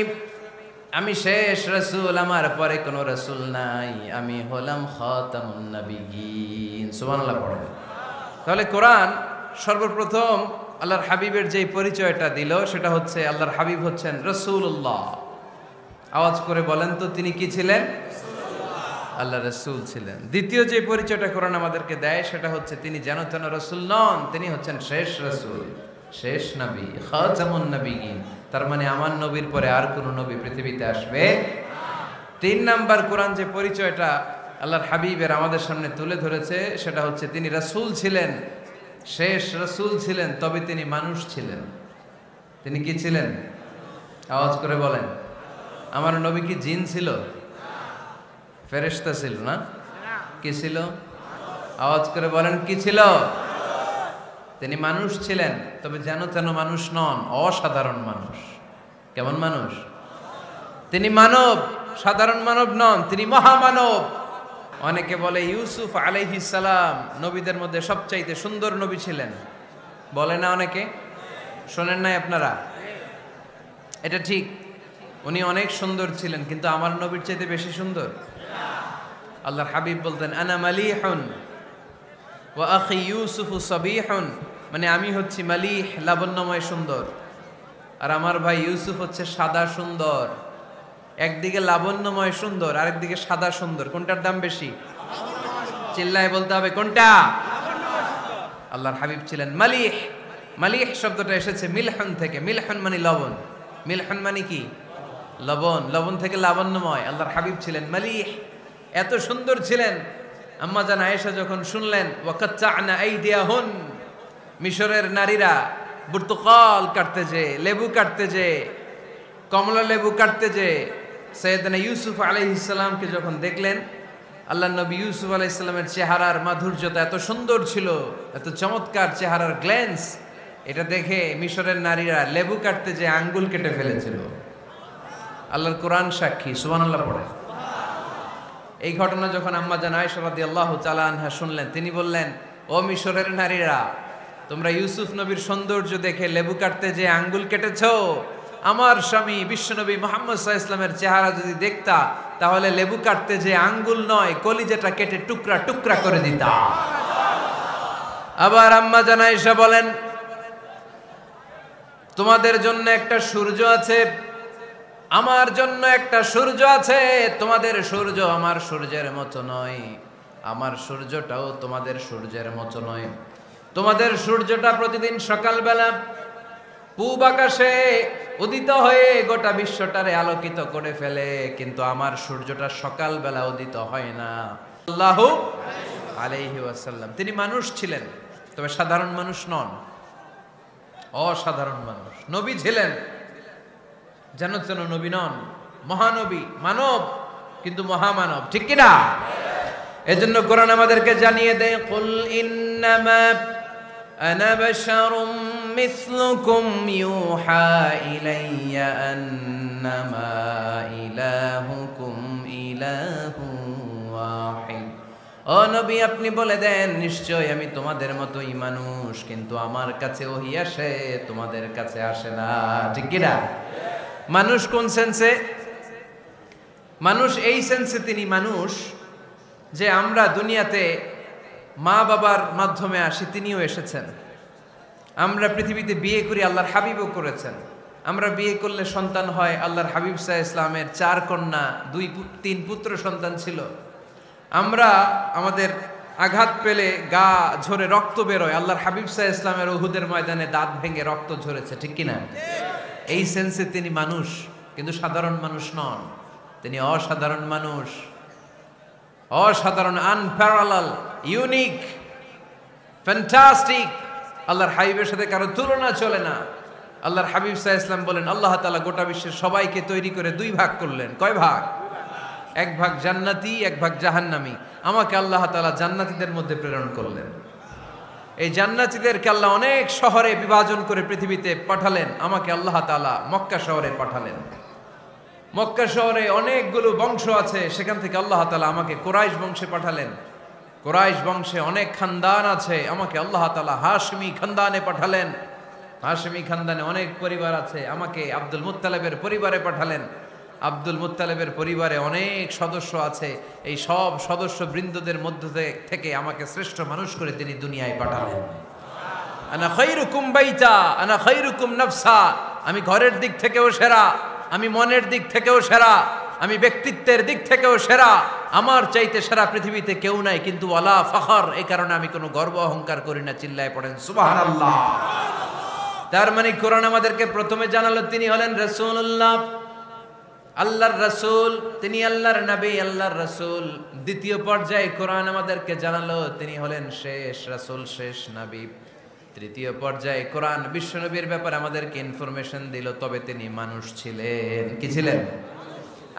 আমি শেষ রাসূল, আমার পরে কোনো রাসূল নাই, আমি হলাম খাতামুন নাবিয়িন। সুবহানাল্লাহ পড়েন। তাহলে কোরআন সর্বপ্রথম আল্লাহর হাবিবের যে পরিচয়টা দিল সেটা হচ্ছে আল্লাহর হাবিব হচ্ছেন রাসূলুল্লাহ। আওয়াজ করে বলেন তো, তিনি কি ছিলেন? আল্লাহ রাসূল ছিলেন। দ্বিতীয় যে পরিচয়টা কোরআন আমাদেরকে দেয় সেটা হচ্ছে তিনি যেন তেন রাসূল নন, তিনি হচ্ছেন শেষ রাসূল, শেষ নবী, খাতামুন নাবিয়িন। তার মানে আমার নবীর পরে আর কোন নবী পৃথিবীতে আসবে। তিন নাম্বার কোরআন যে পরিচয়টা আল্লাহর হাবিবের আমাদের সামনে তুলে ধরেছে সেটা হচ্ছে তিনি রাসূল ছিলেন, শেষ রাসূল ছিলেন, তবে তিনি মানুষ ছিলেন। তিনি কি ছিলেন? আওয়াজ করে বলেন। আমার নবী কি জিন ছিল? ফেরেশতা ছিল না? কি ছিল? আওয়াজ করে বলেন, কি ছিল? তিনি মানুষ ছিলেন, তবে যেন তেন মানুষ নন, অসাধারণ মানুষ। কেমন মানুষ? তিনি মানব, সাধারণ মানব নন, তিনি মহামানব। অনেকে বলে ইউসুফ আলাইহিস সালাম নবীদের মধ্যে সবচাইতে সুন্দর নবী ছিলেন, বলে না অনেকে? শোনেন নাই আপনারা? এটা ঠিক, উনি অনেক সুন্দর ছিলেন, কিন্তু আমার নবীর চাইতে বেশি সুন্দর। আল্লাহর হাবিব বলতেন, আনা মালিহুন ওয়া আখি ইউসুফু সাবিহুন, মানে আমি হচ্ছি মালিহ, লাবণ্যময় সুন্দর, আর আমার ভাই ইউসুফ হচ্ছে সাদা সুন্দর। একদিকে লাবণ্যময় সুন্দর, আরেকদিকে সাদা সুন্দর, কোনটার দাম বেশি? চিল্লায় বলতে হবে কোনটা? আল্লাহর হাবিব ছিলেন মালিহ। মালিহ শব্দটা এসেছে মিলহন থেকে। মিলহন মানে লবণ, মিলহন মানে কি? লবণ। লবণ থেকে লাবণ্যময়। আল্লাহর হাবিব ছিলেন মালিহ, এত সুন্দর ছিলেন। আম্মা জান আয়েশা যখন শুনলেন ওয়াকাত্তা'না আইদিয়াহুন, মিশরের নারীরা বুর্তুকাল কাটতে যে, লেবু কাটতে যে, কমলা লেবু কাটতে যে সাইয়েদনা ইউসুফ আলাইহিস সালামকে যখন দেখলেন, আল্লাহর নবী ইউসুফ আলাইহিস সালামের চেহারার মাধুর্যতা এত সুন্দর ছিল, এত চমৎকার চেহারার গ্ল্যান্স, এটা দেখে মিশরের নারীরা লেবু কাটতে যে আঙ্গুল কেটে ফেলেছিল। আল্লাহর কোরআন সাক্ষী। সুবহানাল্লাহ পড়ে। এই ঘটনা যখন আম্মা জান আয়েশা রাদিয়াল্লাহু তাআলা আনহা শুনলেন, তিনি বললেন, ও মিশরের নারীরা, তোমরা ইউসুফ নবীর সৌন্দর্য দেখে লেবু কাটতে যে আঙ্গুল কেটেছো, আমার স্বামী বিশ্বনবী মুহাম্মদ সাল্লাল্লাহু আলাইহি ওয়াসাল্লামের চেহারা যদি দেখতা তাহলে লেবু কাটতে যে আঙ্গুল নয় কলিজাটা কেটে টুকরা টুকরা করে দিতা। আবার আম্মা জান আয়েশা বলেন, তোমাদের জন্য একটা সূর্য আছে, আমার জন্য একটা সূর্য আছে, তোমাদের সূর্য আমার সূর্যের মতো নয়, আমার সূর্যটাও তোমাদের সূর্যের মতো নয়। তোমাদের সূর্যটা প্রতিদিন সকালবেলা পূব আকাশে উদিত হয়ে গোটা বিশ্বটারে আলোকিত করে ফেলে, কিন্তু আমার সূর্যটা সকালবেলা উদিত হয় না। সাল্লাল্লাহু আলাইহি ওয়াসাল্লাম তিনি মানুষ ছিলেন, তবে সাধারণ মানুষ নন, অসাধারণ মানুষ। নবী ছিলেন, যেন যেন নবী নন, মহানবী, মানব কিন্তু মহামানব, ঠিক কিনা? এজন্য কোরআন আমাদেরকে জানিয়ে দেয়, কুল ইন্নামা আনা বাশারুম মিসলুকুম ইউহা ইলাইয়া আন্নামা ইলাহুকুম ইলাহু ওয়াহিদ। ও নবী, আপনি বলে দেন, নিশ্চয় আমি তোমাদের মতোই মানুষ, কিন্তু আমার কাছে ওহী আসে, তোমাদের কাছে আসে না, ঠিক কিনা? মানুষ কোন সেন্সে? মানুষ এই সেন্সে তিনি মানুষ যে আমরা দুনিয়াতে মা বাবার মাধ্যমে আসি, তিনিও এসেছেন। আমরা পৃথিবীতে বিয়ে করি, আল্লাহর হাবিবও করেছেন। আমরা বিয়ে করলে সন্তান হয়, আল্লাহর হাবিব সাল্লাল্লাহু আলাইহি ওয়াসাল্লামের 4 কন্যা 2-3 পুত্র সন্তান ছিল। আমরা আমাদের আঘাত পেলে গা ঝরে রক্ত বেরোয়, আল্লাহর হাবিব সাল্লাল্লাহু আলাইহি ওয়াসাল্লামের উহুদের ময়দানে দাঁত ভেঙে রক্ত ঝরেছে, ঠিক কিনা? এই সেন্সে তিনি মানুষ, কিন্তু সাধারণ মানুষ নন, তিনি অসাধারণ মানুষ, অসাধারণ, আনপ্যারালাল, ইউনিক, ফ্যান্টাস্টিক। আল্লাহর হাবিবের সাথে কারো তুলনা চলে না। আল্লাহর হাবিব সাল্লাল্লাহু আলাইহি ওয়াসাল্লাম বলেন, আল্লাহ তাআলা গোটা বিশ্বের সবাইকে তৈরি করে 2 ভাগ করলেন। কয় ভাগ? 1 ভাগ জান্নাতি, 1 ভাগ জাহান্নামী। আমাকে আল্লাহ তাআলা জান্নাতীদের মধ্যে প্রেরণ করলেন। এই জান্নাতীদেরকে আল্লাহ অনেক শহরে বিভাজন করে পৃথিবীতে পাঠালেন, আমাকে আল্লাহ তাআলা মক্কা শহরে পাঠালেন। মক্কা শহরে অনেকগুলো বংশ আছে, সেখান থেকে আল্লাহ তাআলা আমাকে কুরাইশ বংশে পাঠালেন। কুরাইশ বংশে অনেক খানদান আছে, আমাকে আল্লাহ তাআলা হাশমি খানদানে পাঠালেন। হাশমি খানদানে অনেক পরিবার আছে, আমাকে আব্দুল মুত্তালিবের পরিবারে পাঠালেন। আব্দুল মুত্তালিবের পরিবারে অনেক সদস্য আছে, এই সব সদস্য বৃন্দদের মধ্য থেকে আমাকে শ্রেষ্ঠ মানুষ করে তিনি দুনিয়ায় পাঠালেন। আনা খায়রুকুম বাইতা আনা খায়রুকুম নাফসা, আমি ঘরের দিক থেকেও সেরা, আমি মনের দিক থেকেও সেরা, আমি ব্যক্তিত্বের দিক থেকেও সেরা, আমার চাইতে সেরা পৃথিবীতে কেউ নাই। কিন্তু ওয়ালা ফখর, এই কারণে আমি কোনো গর্ব অহংকার করি না। চিল্লায় পড়েন সুবহানাল্লাহ। তার মানে কোরআন আমাদেরকে প্রথমে জানালো তিনি হলেন রাসূলুল্লাহ, আল্লাহর রাসূল, তিনি আল্লাহর নবী, আল্লাহর রাসূল। দ্বিতীয় পর্যায়ে কোরআন আমাদেরকে জানালো তিনি হলেন শেষ রাসূল, শেষ নবী। তৃতীয় পর্যায়ে কোরআন বিশ্বনবীর ব্যাপারে আমাদেরকে ইনফরমেশন দিল, তবে তিনি মানুষ ছিলেন। কি ছিলেন?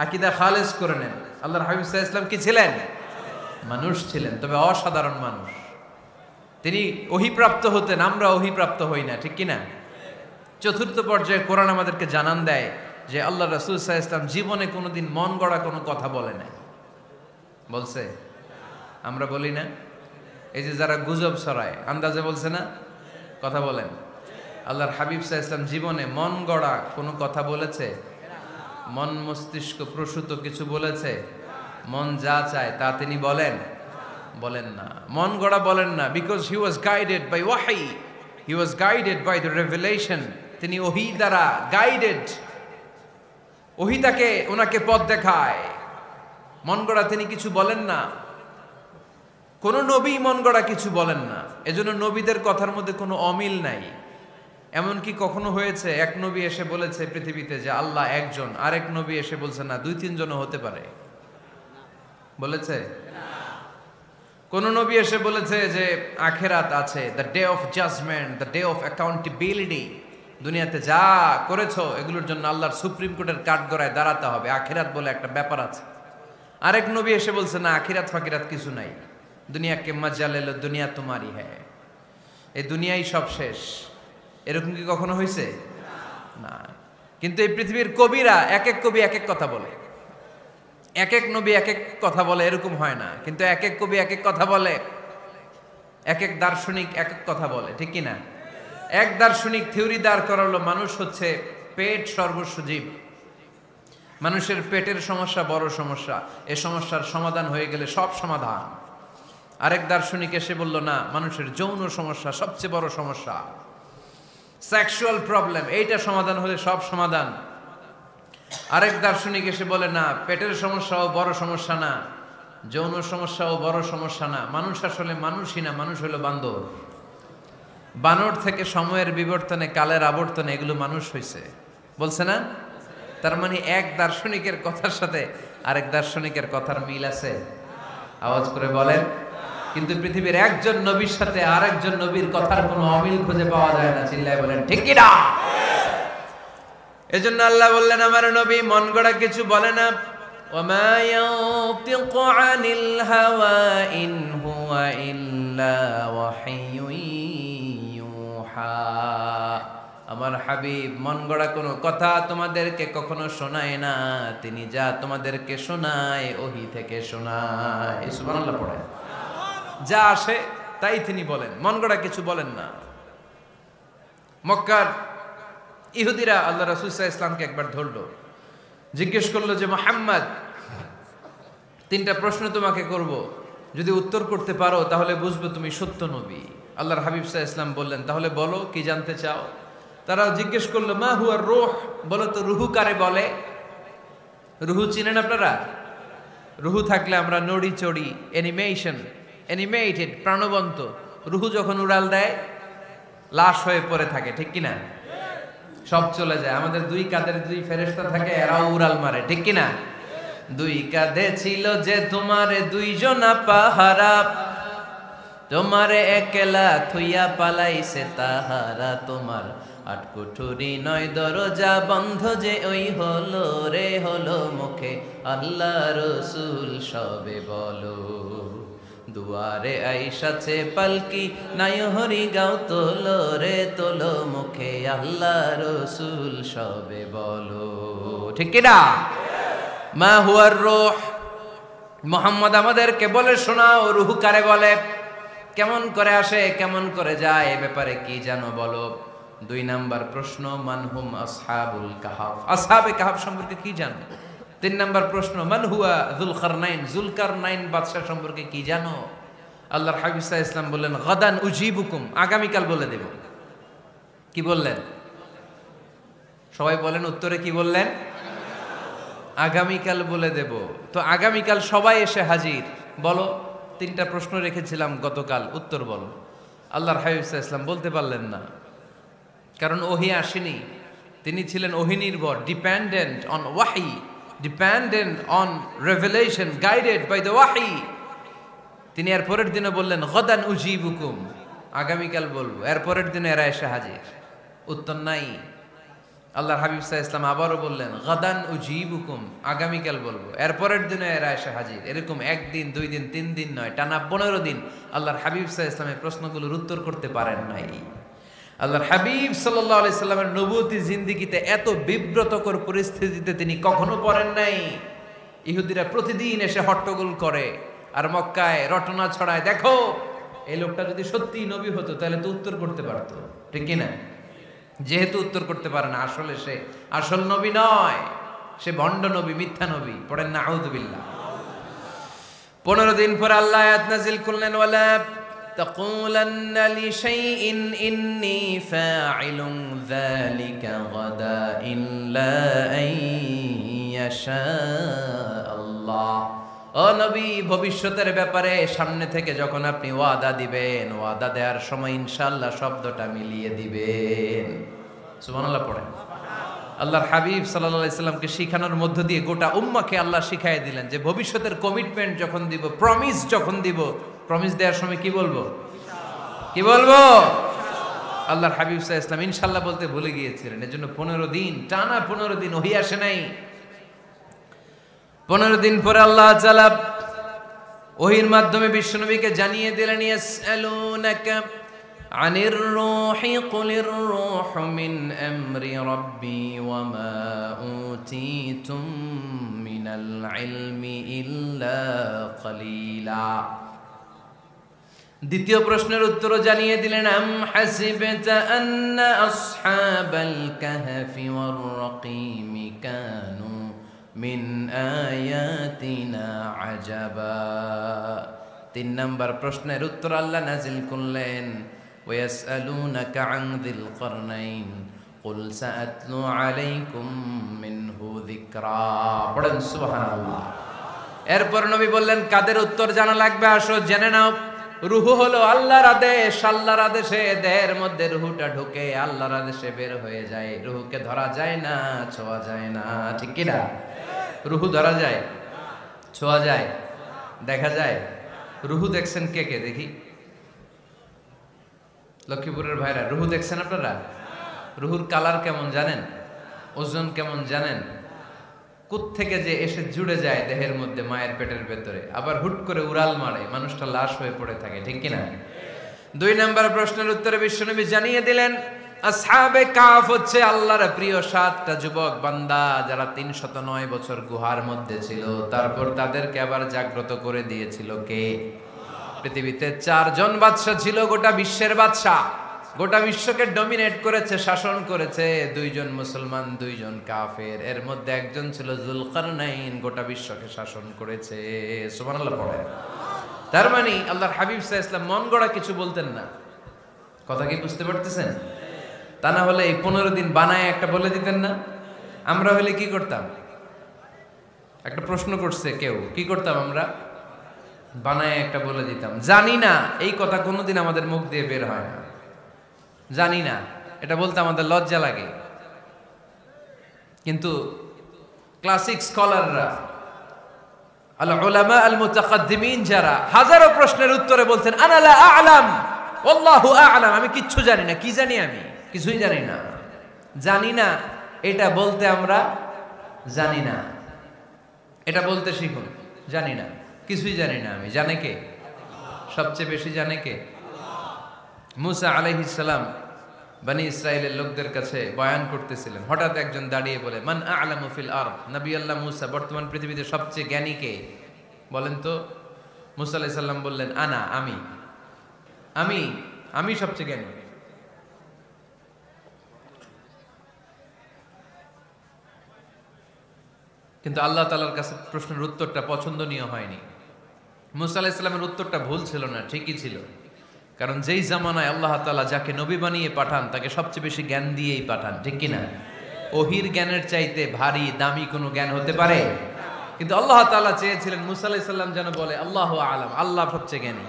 আকীদা খালেস করে নেন, আল্লাহর হাবিব সাল্লাল্লাহু আলাইহি ওয়াসাল্লাম কি ছিলেন? মানুষ ছিলেন, তবে অসাধারণ মানুষ। তিনি ওহীপ্রাপ্ত হতেন, আমরা ওহীপ্রাপ্ত হই না, ঠিক কিনা? চতুর্থ পর্যায়ে কোরআন আমাদেরকে জানান দেয় যে আল্লাহ রাসূল সাল্লাল্লাহু আলাইহি ওয়াসাল্লাম জীবনে কোনোদিন মন গড়া কোনো কথা বলে নাই। বলছে? আমরা বলি না? এই যে যারা গুজব ছড়ায়, আন্দাজে বলছে না, কথা বলেন। আল্লাহর হাবিব সাল্লাল্লাহু আলাইহি ওয়াসাল্লাম জীবনে মন গড়া কোনো কথা বলেছে? মন মস্তিষ্ক প্রসূত কিছু বলেছে? মন যা চায় তা তিনি বলেন? বলেন না, মন গড়া বলেন না। Because he was guided by ওয়াহি, he was guided by the revelation. তিনি ওহী দ্বারা গাইডেড, ওহী তাকে ওনাকে পথ দেখায়। মন গড়া তিনি কিছু বলেন না, কোন নবী মন গড়া কিছু বলেন না। এজন্য নবীদের কথার মধ্যে কোনো অমিল নাই। এমনকি কখনো হয়েছে এক নবী এসে বলেছে পৃথিবীতে যে আল্লাহ একজন, আরেক নবী এসে বলছে না 2-3 জনও হতে পারে? বলেছে? কোন নবী এসে বলেছে যে আখিরাত আছে, the day of judgement, the day of accountability, দুনিয়াতে যা করেছো এগুলোর জন্য আল্লাহর সুপ্রিম কোর্টের কাঠগড়ায় দাঁড়াতে হবে, আখিরাত বলে একটা ব্যাপার আছে। আরেক নবী এসে বলছে না, আখিরাত ফাকিরাত কিছু নাই, দুনিয়া কে মজা লে লো, দুনিয়া তোমারই হ্যায়, এই দুনিয়াই সব শেষ। এরকম কি কখনো হয়েছে? না। কিন্তু এই পৃথিবীর কবিরা, এক এক কবি এক এক কথা বলে, এক এক নবী এক এক কথা বলে, এরকম হয় না। কিন্তু এক এক কবি এক এক কথা বলে, এক এক দার্শনিক এক এক কথা বলে, ঠিক কিনা? এক দার্শনিক থিওরি দাঁড় করালো মানুষ হচ্ছে পেট সর্বস্ব জীব। মানুষের পেটের সমস্যা বড় সমস্যা, এ সমস্যার সমাধান হয়ে গেলে সব সমাধান। আরেক দার্শনিক এসে বলল না, মানুষের যৌন সমস্যা সবচেয়ে বড় সমস্যা, সেক্সুয়াল প্রবলেম, এইটা সমাধান হলে সব সমাধান। আরেক দার্শনিক এসে বলে না, পেটের সমস্যাও বড় সমস্যা না, যৌন সমস্যাও বড় সমস্যা না, মানুষ আসলে মানুষই না, মানুষ হলো বান্দর। বানর থেকে সময়ের বিবর্তনে, কালের আবর্তনে এগুলো মানুষ হয়েছে, বলছে না? তার মানে এক দার্শনিকের কথার সাথে আরেক দার্শনিকের কথার মিল আছে? আওয়াজ করে বলেন। কিন্তু পৃথিবীর একজন নবীর সাথে আরেকজন নবীর কথার কোনো অমিল খুঁজে পাওয়া যায় না। চিল্লায় বলেন ঠিক কি না? এজন্য আল্লাহ বললেন, আমার নবী মন গড়া কিছু বলে না। ওয়ামা ইয়ানতিকু আনিল হাওয়া ইন হুয়া ইল্লা ওয়াহিয়ুন ইউহা। আমার হাবিব মন গড়া কোনো কথা তোমাদেরকে কখনো শোনায় না, তিনি যা তোমাদেরকে শোনায় ওহী থেকে শোনায়। সুবহানাল্লাহ পড়েন। যা আসে তাই তিনি বলেন, মন গড়া কিছু বলেন না। মক্কার ইহুদিরা আল্লাহ রাসূল সাল্লাল্লাহু আলাইহি ওয়াসাল্লামকে একবার ধরলো, জিজ্ঞেস করলো যে মুহাম্মদ, তিনটা প্রশ্ন তোমাকে করব, যদি উত্তর করতে পারো তাহলে বুঝবো তুমি সত্য নবী। আল্লাহর হাবিব সাল্লাল্লাহু আলাইহি ওয়াসাল্লাম বললেন, তাহলে বলো কি জানতে চাও? তারা জিজ্ঞেস করলো মা হুয়া রূহ, বলো তো রুহু কারে বলে? রুহু চিনেন আপনারা? রুহু থাকলে আমরা নড়ি চড়ি, অ্যানিমেটেড, প্রাণবন্ত। রুহু যখন উড়াল দেয় লাশ হয়ে পড়ে থাকে, ঠিক কিনা? সব চলে যায়। আমাদের দুই কাঁধের দুই ফেরেশতা থাকে, এরাও উড়াল মারে, ঠিক কিনা? দুই কাঁধে ছিল যে তোমারে দুইজনা পাহারা, তোমারে একলা থুইয়া পালাইছে তাহারা। তোমার আট কুঠুরি নয় দরজা বন্ধ যে ওই হলো রে হলো মুখে আল্লাহ রসুল সবে বলো। দুয়ারে আইসাছে পালকি নাই হরি গাও তোলো রে তোলো মুখে আল্লাহ রসুল সবে বলো, ঠিক কিনা? মা হুয়ার রূহ, মুহাম্মদ আমাদেরকে বলে শোনাও রুহু কারে বলে, কেমন করে আসে, কেমন করে যায়, এ ব্যাপারে কি জানো বলো। দুই নাম্বার প্রশ্ন, মানহুম আসহাবুল কাহাফ, আসহাবে কাহাফ সম্পর্কে কি জানো? তিন নাম্বার প্রশ্ন, মান হুয়া যুলকারনাইন, যুলকারনাইন বাদশা সম্পর্কে কি জানো? আল্লাহর হাবিব সাল্লাল্লাহু আলাইহি ওয়াসাল্লাম বললেন, গাদান উজিবুকুম, আগামীকাল বলে দেব। কি বললেন? সবাই বলেন উত্তরে কি বললেন? আগামীকাল বলে দেব। তো আগামীকাল সবাই এসে হাজির। বলো, তিনটা প্রশ্ন রেখেছিলাম গতকাল, উত্তর বলো। আল্লাহর হাবিব সাল্লাল্লাহু আলাইহি ওয়াসাল্লাম বলতে পারলেন না, কারণ ওহী আসেনি। তিনি ছিলেন ওহী নির্ভর, ডিপেন্ডেন্ট অন ওয়াহি, dependent on revelation, guided by the ওয়াহি। তিনি এর পরের দিনে বললেন, গাদান উজিবুকুম, আগামীকাল বলবো। এর পরের দিনে এরা এসে হাজির, উত্তর নাই। আল্লাহর হাবিব সাল্লাল্লাহু আলাইহি ওয়াসাল্লাম আবারও বললেন, গাদান উজিবুকুম, আগামীকাল বলবো। এর পরের দিনে এরা এসে হাজির। এরকম একদিন, দুই দিন, তিন দিন নয়, টানা 15 দিন আল্লাহর হাবিব সাল্লাল্লাহু আলাইহি ওয়াসাল্লামের প্রশ্নগুলোর উত্তর করতে পারেন নাই। আল্লাহর হাবিব সাল্লাল্লাহু আলাইহি সাল্লামের নবুয়তি জিন্দেগিতে এত বিব্রতকর পরিস্থিতিতে তিনি কখনো পড়েন নাই। ইহুদিরা প্রতিদিন এসে হট্টগোল করে আর মক্কায় রটনা ছড়ায়, দেখো এই লোকটা যদি সত্যি নবী হতো তাহলে তো উত্তর করতে পারতো, ঠিক কিনা? যেহেতু উত্তর করতে পারে না, আসলে সে আসল নবী নয়, সে ভণ্ড নবী, মিথ্যা নবী। পড়েন না আউযুবিল্লাহ। 15 দিন পর আল্লাহ আয়াত নাযিল করলেন, ওয়ালা তাকুলান্না লিশাইইন ইন্নী ফাইলুন যালিকা গাদা ইল্লা আইয়াশা আল্লাহ। ও নবী, ভবিষ্যতের ব্যাপারে সামনে থেকে যখন আপনি ওয়াদা দিবেন, ওয়াদা দেওয়ার সময় ইনশাআল্লাহ শব্দটা মিলিয়ে দিবেন। সুবহানাল্লাহ পড়েন। আল্লাহর হাবিব সাল্লাল্লাহু আলাইহি সাল্লামকে শিখানোর মধ্য দিয়ে গোটা উম্মাহকে আল্লাহ শিখাই দিলেন যে ভবিষ্যতের কমিটমেন্ট যখন দিব, প্রমিস যখন দিব, প্রমিস দেওয়ার সময় কি বলবো? কি বলবো? আল্লাহর হাবিব সাল্লাল্লাহু আলাইহি সাল্লাম ইনশাআল্লাহ বলতে ভুলে গিয়েছিলেন। এজন্য 15 দিন, টানা 15 দিন ওহী আসে নাই। 15 দিন পরে আল্লাহ তাআলা ওহীর মাধ্যমে বিশ্বনবীকে জানিয়ে দিলেন, ইয়াসআলুনাকা আনির রূহি কুলির রূহু মিন আমরি রাব্বি ওয়া মা উতীতুম মিনাল ইলমি ইল্লা কালিলা। দ্বিতীয় প্রশ্নের উত্তরও জানিয়ে দিলেন, আম হাসিবতা আন্না আসহাবাল কাহফি ওয়ার রাকিম কানু মিন আয়াতিনা আজাবা। 3 নম্বর প্রশ্নের উত্তর আল্লাহ নাজিল করলেন, ওয়াসআলুনাকা আন যিল করনাইন কুল সাআতলু আলাইকুম মিনহু যিকরা। পড়েন সুবহানাল্লাহ। এরপর নবী বললেন, কাদের উত্তর জানা লাগবে, আসো জেনে নাও। রুহু হলো আল্লাহর আদেশ, আল্লাহর আদেশে দেহের মধ্যে রুহুটা ঢুকে আল্লাহর আদেশে বের হয়ে যায়। রুহুকে ধরা যায় না, ছোঁয়া যায় না, ঠিক কি না? রুহু ধরা যায়, ছোঁয়া যায়, দেখা যায়? রুহু দেখছেন কে কে দেখি? লক্ষ্মীপুরের ভাইরা রুহু দেখছেন আপনারা? রুহুর কালার কেমন জানেন? ওজন কেমন জানেন? কোত্থেকে যে এসে জুড়ে যায় দেহের মধ্যে, মায়ের পেটের ভেতরে, আবার হুট করে উড়াল মারে, মানুষটা লাশ হয়ে পড়ে থাকে, ঠিক কিনা? 2 নম্বর প্রশ্নের উত্তরে বিশ্বনবী জানিয়ে দিলেন, আসহাবে কাহফ হচ্ছে আল্লাহর প্রিয় 7টা যুবক বান্দা, যারা 309 বছর গুহার মধ্যে ছিল। তারপর তাদেরকে আবার জাগ্রত করে দিয়েছিল কে? পৃথিবীতে 4 জন বাদশা ছিল, গোটা বিশ্বের বাদশা, গোটা বিশ্বকে ডমিনেট করেছে, শাসন করেছে। 2 জন মুসলমান, 2 জন কাফের। এর মধ্যে একজন ছিল যুলকারনাইন, গোটা বিশ্বকে শাসন করেছে। সুবহানাল্লাহ পড়ে। তার মানে আল্লাহর হাবিব সাল্লাল্লাহু আলাইহি ওয়াসাল্লাম মন গড়া কিছু বলতেন না। কথা কি বুঝতে পারতেছেন? তা না হলে এই 15 দিন বানায় একটা বলে দিতেন না? আমরা হলে কি করতাম? একটা প্রশ্ন করছে কেউ, কি করতাম আমরা? বানায় একটা বলে দিতাম। জানি না, এই কথা কোনোদিন আমাদের মুখ দিয়ে বের হয় না। জানি না, এটা বলতে আমাদের লজ্জা লাগে। কিন্তু ক্লাসিক স্কলাররা, আল উলামা আল মুতাকাদ্দিমিন, যারা হাজারো প্রশ্নের উত্তরে বলতেন, আনা লা আ'লাম ওয়াল্লাহু আ'লাম, আমি কিচ্ছু জানি না। কি জানি? আমি কিছুই জানি না। জানি না এটা বলতে আমরা জানি না, এটা বলতে শিখুন। জানি না, কিছুই জানি না আমি। জানে কে? সবচেয়ে বেশি জানে কে? মুসা আলাইহিস সালাম বনি ইসরাইলের লোকদের কাছে বয়ান করতেছিলেন। হঠাৎ একজন দাঁড়িয়ে বলে, মান আ'লামু ফিল আরদ। নবী আল্লাহ মুসা, বর্তমান পৃথিবীতে সবচেয়ে জ্ঞানী কে বলেন তো? মুসা আলাইহিস সালাম বললেন, আনা, আমি সবচেয়ে জ্ঞানী। কিন্তু আল্লাহ তাআলার কাছে প্রশ্নের উত্তরটা পছন্দনীয় হয়নি। মুসা আলাইহিস সালামের উত্তরটা ভুল ছিল না, ঠিকই ছিল। কারণ যেই জামানায় আল্লাহ তাআলা যাকে নবী বানিয়ে পাঠান, তাকে সবচেয়ে বেশি জ্ঞান দিয়েই পাঠান, ঠিক কিনা? ওহির জ্ঞানের চাইতে ভারী দামি কোনো জ্ঞান হতে পারে? কিন্তু আল্লাহ তাআলা চেয়েছিলেন মুসা আলাইহিস সালাম যেন বলে আল্লাহু আ'লাম, আল্লাহ সবচেয়ে জ্ঞানী।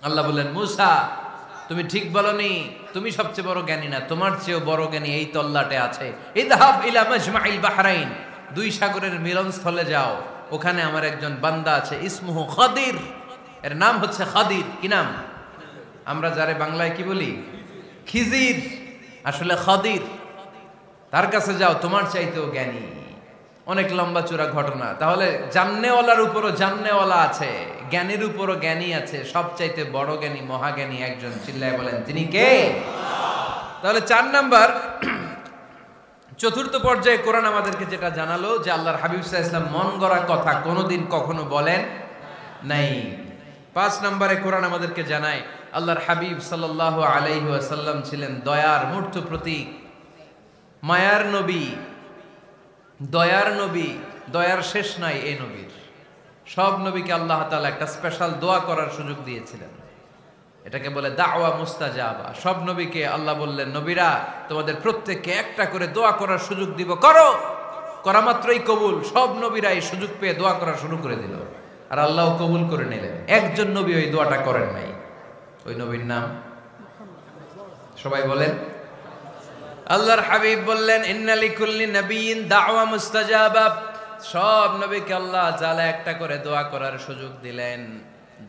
আল্লাহ বললেন, মুসা তুমি ঠিক বলনি, তুমি সবচেয়ে বড় জ্ঞানী না, তোমার চেয়েও বড় জ্ঞানী এই তল্লাটে আছে। ইযহাব ইলা মাজমাইল বাহরাইন, 2 সাগরের মিলনস্থলে যাও, ওখানে আমার একজন বান্দা আছে, ইসমুহু খাদির, এর নাম হচ্ছে খাদির। কি নাম? আমরা যারে বাংলায় কি বলি? খিজির, আসলে খাদির। তার কাছে যাও, তোমার চাইতেও জ্ঞানী। অনেক লম্বা চূড়া ঘটনা। তাহলে জান্নেওয়ালার উপরও জান্নেওয়ালা আছে, জ্ঞানীর উপরও জ্ঞানী আছে। সবচাইতে বড় জ্ঞানী, মহাজ্ঞানী একজন, চিল্লায় বলেন তিনি কে? তাহলে 4 নাম্বার, চতুর্থ পর্যায়ে কোরআন আমাদেরকে যেটা জানালো, যে আল্লাহর হাবিব সাল্লাল্লাহু আলাইহি ওয়াসাল্লাম মন গড়া কথা কোনোদিন কখনো বলেন নাই। 5 নম্বরে কোরআন আমাদেরকে জানায়, আল্লাহর হাবিব সাল্লাল্লাহু আলাইহি ওয়াসাল্লাম ছিলেন দয়ার মূর্ত প্রতীক, মায়ার নবী, দয়ার নবী। দয়ার শেষ নাই এই নবীর। সব নবীকে আল্লাহ তাআলা একটা স্পেশাল দোয়া করার সুযোগ দিয়েছিলেন, এটাকে বলে দাওয়া মুস্তাজাবা। সব নবীকে আল্লাহ বললেন, নবীরা তোমাদের প্রত্যেককে একটা করে দোয়া করার সুযোগ দিব, করো। করা মাত্রই কবুল। সব নবীরা এই সুযোগ পেয়ে দোয়া করা শুরু করে দিল, আর আল্লাহ কবুল করে নিলেন। একজন নবী ওই দোয়াটা করেন নাই। ওই নবীর নাম সবাই বলেন। আল্লাহর হাবিব বললেন, ইন্না লিকুল্লি নাবিয়্যিন দাওয়া মুস্তাজাবা। সব নবীকে আল্লাহ তাআলা একটা করে দোয়া করার সুযোগ দিলেন।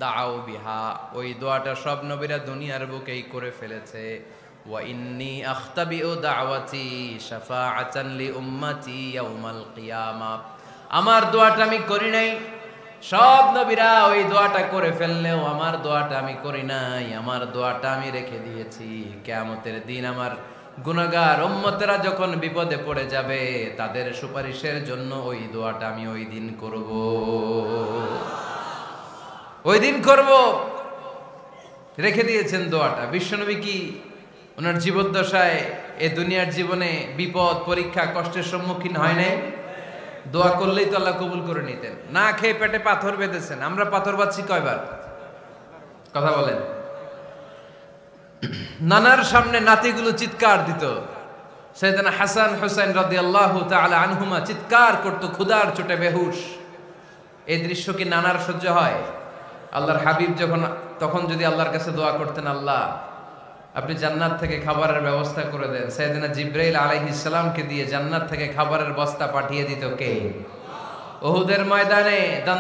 দাও বিহা, ওই দোয়াটা সব নবীরা দুনিয়ার বুকেই করে ফেলেছে। ওয়া ইন্নী আখতাবিউ দাওয়াতি শাফাআতান লি উম্মতি ইয়াউমাল কিয়ামা। আমার দোয়াটা আমি করি নাই, সব নবীরা ওই দোয়াটা করে ফেললেও আমার দোয়াটা আমি করি নাই। আমার দোয়াটা আমি রেখে দিয়েছি, কিয়ামতের দিন আমার গুনাহগার উম্মতেরা যখন বিপদে পড়ে যাবে, তাদের সুপারিশের জন্য ওই দোয়াটা আমি ওই দিন করব, ওই দিন করব। রেখে দিয়েছেন দোয়াটা। বিশ্বনবী কি ওনার জীবদ্দশায় এ দুনিয়ার জীবনে বিপদ পরীক্ষা কষ্টের সম্মুখীন হয় নাই? দোয়া করলেই তো আল্লাহ কবুল করে নিতেন। না খেয়ে পেটে পাথর বেঁধেছেন। আমরা পাথর বাঁধছি কয়বার? কথা বলেন। নানার সামনে নাতিগুলো চিৎকার দিত। সাইয়েদনা হাসান হুসাইন রাদিয়াল্লাহু তাআলা আনহুমা চিৎকার করতো ক্ষুধার চোটে বেহুশ। এই দৃশ্য কি নানার সহ্য হয়? আল্লাহর হাবিব তখন যদি আল্লাহর কাছে দোয়া করতেন, আল্লাহ আপনি জান্নাত থেকে খাবারের ব্যবস্থা করে দেন, সাইয়েদনা জিবরাইল আলাইহিস সালামকে দিয়ে জান্নাত থেকে খাবারের বস্তা পাঠিয়ে দিত কে? উহুদের ময়দানে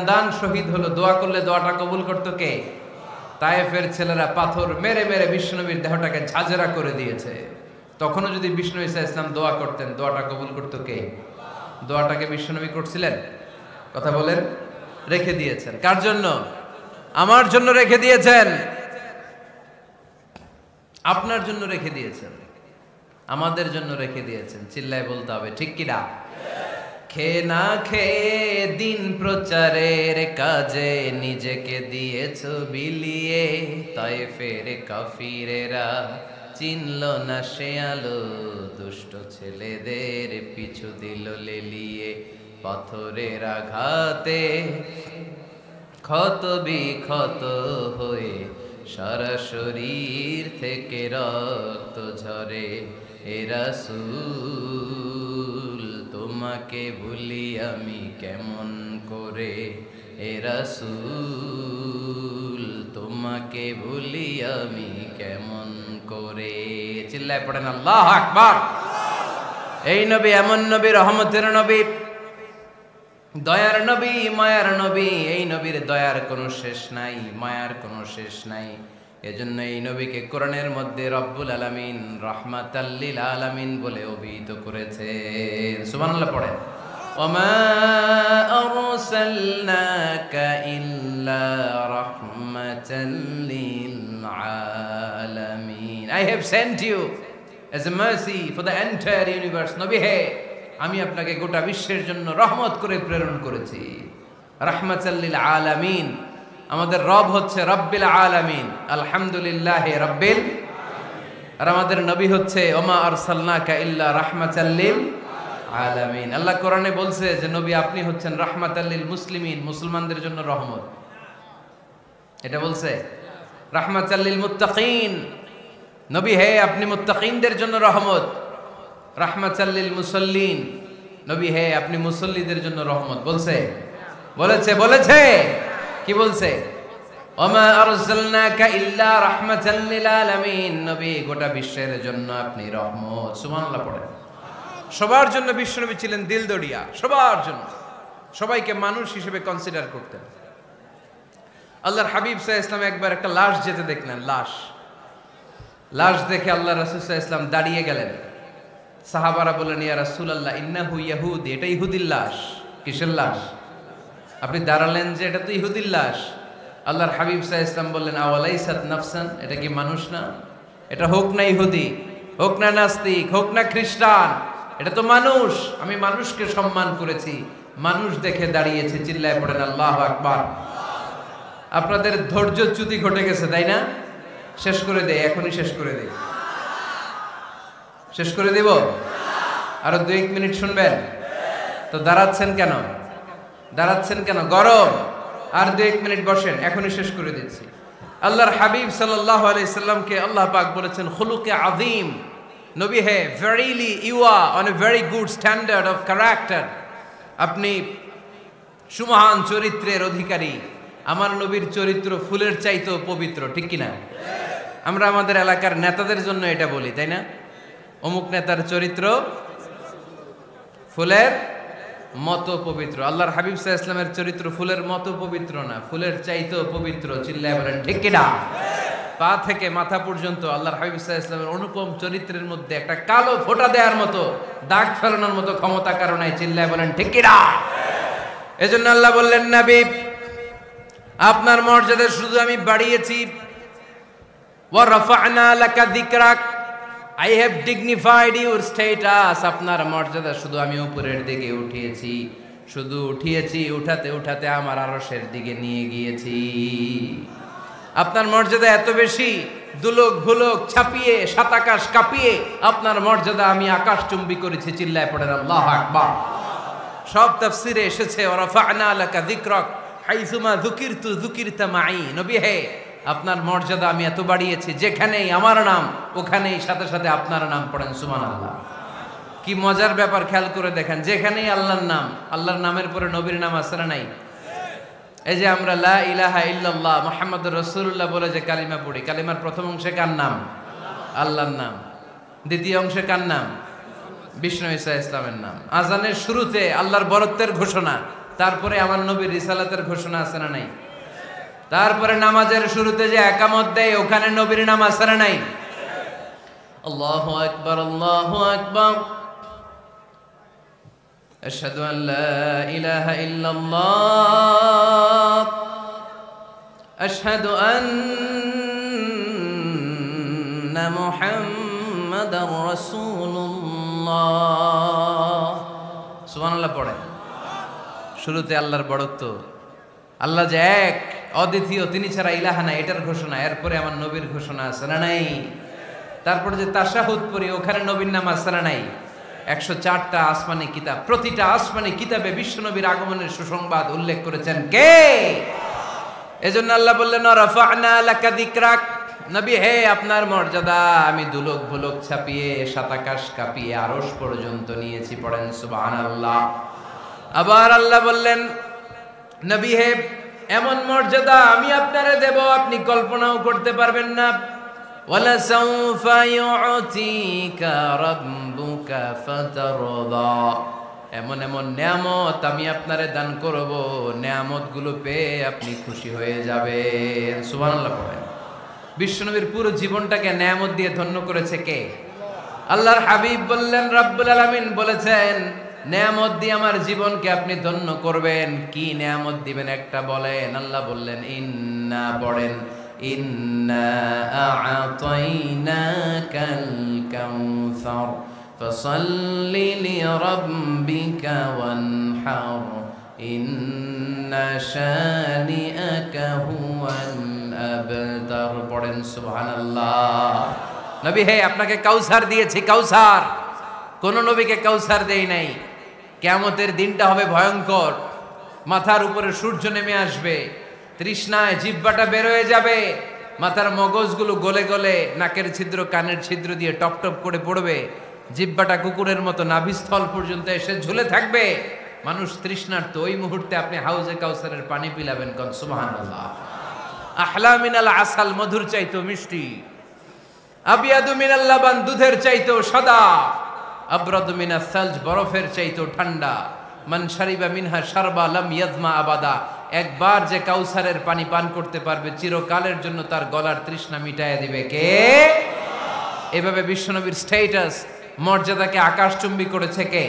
দান শহীদ হলো, দোয়া করলে দোয়াটা কবুল করতো কে? তায়েফের ছেলেরা পাথর মেরে মেরে বিষ্ণুনবীর দেহটাকে ঝাঁঝরা করে দিয়েছে। তখনও যদি বিষ্ণু ঈসা ইসলাম দোয়া করতেন, দোয়াটা কবুল করতো কে? দোয়াটাকে বিষ্ণুনবী করছিলেন? কথা বলেন। রেখে দিয়েছেন কার জন্য? আমার জন্য রেখে দিয়েছেন, আপনার জন্য রেখে দিয়েছেন, আমাদের জন্য রেখে দিয়েছেন। চিল্লায় বলতে হবে ঠিক কিনা? খেয়ে না খেয়ে দিন প্রচারের কাজে নিজেকে দিয়েছ বিলিয়ে, তায়েফের কাফিরেরা চিনল না সে আলো, দুষ্ট ছেলেদের পিছু দিল লেলিয়ে, পাথরের আঘাতে ক্ষত বিক্ষত হয়ে সারা শরীর থেকে রক্ত ঝরে। এ রাসূল তোমাকে ভুলি আমি কেমন করে, এ রাসূল তোমাকে ভুলি আমি কেমন করে। চিল্লায় পড়েন আল্লাহু আকবার। এই নবী এমন নবী, রহমতের নবী, দয়ার নবী, মায়ার নবী। এই নবীর দয়ার কোনো শেষ নাই, মায়ার কোনো শেষ নাই। এজন্য এই নবীকে কোরআনের মধ্যে রব্বুল আলামিন রাহমাতাল লিল আলামিন বলে অভিহিত করেছেন। সুবহানাল্লাহ পড়েন। ওমা আরসালনাকা ইল্লা রাহমাতাল লিল আলামিন। I have sent you as a mercy for the entire universe. নবী হে, আমি আপনাকে গোটা বিশ্বের জন্য রহমত করে প্রেরণ করেছি। রাহমাতাল লিল আলামিন। আমাদের রব হচ্ছে রব্বিল আলামিন, আলহামদুলিল্লাহি রাব্বিল। আর আমাদের নবী হচ্ছে ওমা আরসালনাকা ইল্লা রাহমাতাল লিল আলামিন। আল্লাহ কোরআনে বলছে যে নবী আপনি হচ্ছেন রাহমাতাল লিল মুসলিমিন, মুসলমানদের জন্য রহমত। এটা বলছে রাহমাতাল লিল মুত্তাকিন। নবী হে, আপনি মুত্তাকিনদের জন্য রহমত। রাহমাতাল লিল মুসাল্লিন। নবী হে, আপনি মুসল্লিদের জন্য রহমত। বলছে? বলেছে। কি বলছে? ওমা আরসালনাকা ইল্লা রাহমাতাল লিল আলামিন। নবী, গোটা বিশ্বের জন্য আপনি রহমত। সুবহানাল্লাহ পড়েন। সবার জন্য বিশ্বনবী ছিলেন দিলদরিয়া, সবার জন্য, সবাইকে মানুষ হিসেবে কনসিডার করতেন। আল্লাহর হাবিব সাল্লাল্লাহু আলাইহি ওয়াসাল্লাম একবার একটা লাশ যেতে দেখলেন। লাশ দেখে আল্লাহ রাসূল সাল্লাল্লাহু আলাইহি ওয়াসাল্লাম দাঁড়িয়ে গেলেন। সাহাবারা বললেন, ইয়া রাসূলুল্লাহ ইন্নাহু ইয়াহুদি। এটা ইহুদির লাশ। কিসের লাশ? আপনি দাঁড়ালেন যে এটা তো ইহুদির লাশ। আল্লাহর হাবিব সাল্লাল্লাহু আলাইহি ওয়াসাল্লাম বললেন, আওয়ালাইসাত নাফসান। এটা কি মানুষ না? এটা হোক না ইহুদি, হোক না নাস্তিক, হোক না খ্রিস্টান, এটা তো মানুষ। আমি মানুষকে সম্মান করেছি, মানুষ দেখে দাঁড়িয়েছি। চিল্লায় পড়েন আল্লাহু আকবার। আপনাদের ধৈর্যচ্যুতি ঘটে গেছে, তাই না? শেষ করে দেই, এখনই শেষ করে দেই। শেষ করে দেব? আরো 2-1 মিনিট শুনবেন তো? দাঁড়াচ্ছেন কেন? গরম। আর 2-1 মিনিট বসেন, এখনই শেষ করে দিচ্ছি। আল্লাহর হাবিব সাল্লাল্লাহু আলাইহি সাল্লামকে আল্লাহ পাক বলেছেন খুলুকে আযীম। নবী হে, verily you are on a very good standard of character. আপনি সুমহান চরিত্রের অধিকারী। আমার নবীর চরিত্র ফুলের চাইতেও পবিত্র, ঠিক কিনা? আমরা আমাদের এলাকার নেতাদের জন্য এটা বলি, তাই না? অমুক নেতার চরিত্র ফুলের মতো পবিত্র। আল্লাহর হাবিব সাল্লাল্লাহু আলাইহি ওয়াসাল্লামের চরিত্র ফুলের মতো পবিত্র না, ফুলের চাইতেও পবিত্র। চিল্লায় বলেন ঠিক কিনা? পা থেকে মাথা পর্যন্ত আল্লাহর হাবিব সাল্লাল্লাহু আলাইহি ওয়াসাল্লামের অনুপম চরিত্রের মধ্যে একটা কালো ফোঁটা দেওয়ার মতো, দাগ ফেলানোর মতো ক্ষমতা কারো নাই। চিল্লায় বলেন ঠিক কিনা? এজন্য আল্লাহ বললেন, নবী আপনার মর্যাদা শুধু আমি বাড়িয়েছি। ওয়া রাফা'না লাকা যিকরাক। I have dignified your status. আপনার মর্যাদা শুধু আমি উপরের দিকে উঠিয়েছি, উঠাতে উঠাতে আমার আরশের দিকে নিয়ে গিয়েছি। আপনার মর্যাদা এত বেশি, দুলোক ভুলোক ছাপিয়ে সাত আকাশ কাঁপিয়ে আপনার মর্যাদা আমি আকাশ চুম্বি করেছি। চিল্লায় পড়েন আল্লাহু আকবার। সব তাফসিরে এসেছে ওয়ারাফা'না লাকা যিকরাক হাইসুমা যুকিরতু যুকিরতা মাই। নবী হে, আপনার মর্যাদা আমি এত বাড়িয়েছি, যেখানেই আমার নাম ওখানেই সাথে সাথে আপনার নাম। পড়েন সুবহানাল্লাহ। কি মজার ব্যাপার, খেয়াল করে দেখেন, যেখানেই আল্লাহর নাম, আল্লাহর নামের পরে নবীর নাম আছে না নাই? এই যে আমরা লা ইলাহা ইল্লাল্লাহ মুহাম্মাদুর রাসূলুল্লাহ বলে যে কালিমা পড়ি, কালিমার প্রথম অংশে কার নাম? আল্লাহর নাম। দ্বিতীয় অংশে কার নাম? বিষ্ণু ঈসা ইসলামের নাম। আজানের শুরুতে আল্লাহর বরত্বের ঘোষণা, তারপরে আমার নবীর রিসালাতের ঘোষণা আছে না নাই? তারপরে নামাজের শুরুতে যে একামত দেয় ওখানে নবীর নাম আছে না নাই? আল্লাহু আকবার, আল্লাহু আকবার। আশহাদু আন লা ইলাহা ইল্লাল্লাহ, আশহাদু আন্না মুহাম্মাদার রাসূলুল্লাহ। সুবহানাল্লাহ পড়েন। শুরুতে আল্লাহর বড়ত্ব, আল্লাহ যে এক অদ্বিতীয়, তিনি ছাড়া ইলাহা নাই, এটার ঘোষণা। এরপরে আমার নবীর ঘোষণা আছে না নাই? তারপরে যে তাশাহুদ পড়ি ওখানে নবীর নাম আছে না নাই? 104টা আসমানি কিতাব, প্রতিটা আসমানি কিতাবে বিশ্ব নবীর আগমনের সুসংবাদ উল্লেখ করেছেন কে? এজন্য আল্লাহ বললেন রাফা'না লাকা যিকরাক। নবী হে, আপনার মর্যাদা আমি দুলোক ভুলোক ছাপিয়ে সাত আকাশ কাঁপিয়ে আরশ পর্যন্ত নিয়েছি। পড়েন সুবহানাল্লাহ। আবার আল্লাহ বললেন নবী হে, এমন মর্যাদা আমি আপনারে দেব আপনি কল্পনাও করতে পারবেন না। ওয়ালা সাউফা ইউতিকা রাব্বুকা ফাতারদা। এমন এমন নিয়ামত আমি আপনারে দান করব, নিয়ামতগুলো পেয়ে আপনি খুশি হয়ে যাবেন। সুবহানাল্লাহ পড়েন। বিশ্বনবীর পুরো জীবনটাকে নিয়ামত দিয়ে ধন্য করেছে কে? আল্লাহর হাবিব বললেন, রব্বুল আলামিন বলেছেন নিয়ামত দিয়ে আমার জীবনকে আপনি ধন্য করবেন। কি নিয়ামত দিবেন একটা বলেন? আল্লাহ বললেন ইন্না, পড়েন, ইন্না আ'তাইনাকাল কাউসার ফাসাল্লি লিরাব্বিকা ওয়ানহার ইন্না শানিআকা হুয়াল আবতার। পড়েন সুবহানাল্লাহ। নবী হে, আপনাকে কাউসার দিয়েছি, কাউসার। কোন নবীকে কাউসার দেই নাই। কিয়ামতের দিনটা হবে ভয়ঙ্কর, মাথার উপরে সূর্য নেমে আসবে, তৃষ্ণায় জিহ্বাটা বের হয়ে যাবে, মাথার মগজগুলো গলে গলে নাকের ছিদ্র কানের ছিদ্র দিয়ে টপ টপ করে পড়বে, জিহ্বাটা কুকুরের মতো নাভিস্থল পর্যন্ত এসে ঝুলে থাকবে। মানুষ তৃষ্ণার্ত। ওই মুহূর্তে আপনি হাউজে কাউসারের পানি পিলাবেন। কোন সুবহানাল্লাহ। আহলা মিনাল আসাল, মধুর চাইতো মিষ্টি। আবিয়াদু মিনাল লাবান, দুধের চাইতো সাদা। আবরাদু মিনাস সালজ, বরফের চাইতো ঠান্ডা। মান শারিবা মিনহা শারবা লাম ইয়াজমা আবাদা। একবার যে কাউসারের পানি পান করতে পারবে চিরকালের জন্য তার গলার তৃষ্ণা মিটাইয়া দিবে কে? এভাবে বিশ্বনবীর স্ট্যাটাস, মর্যাদাকে আকাশচুম্বী করেছে কে?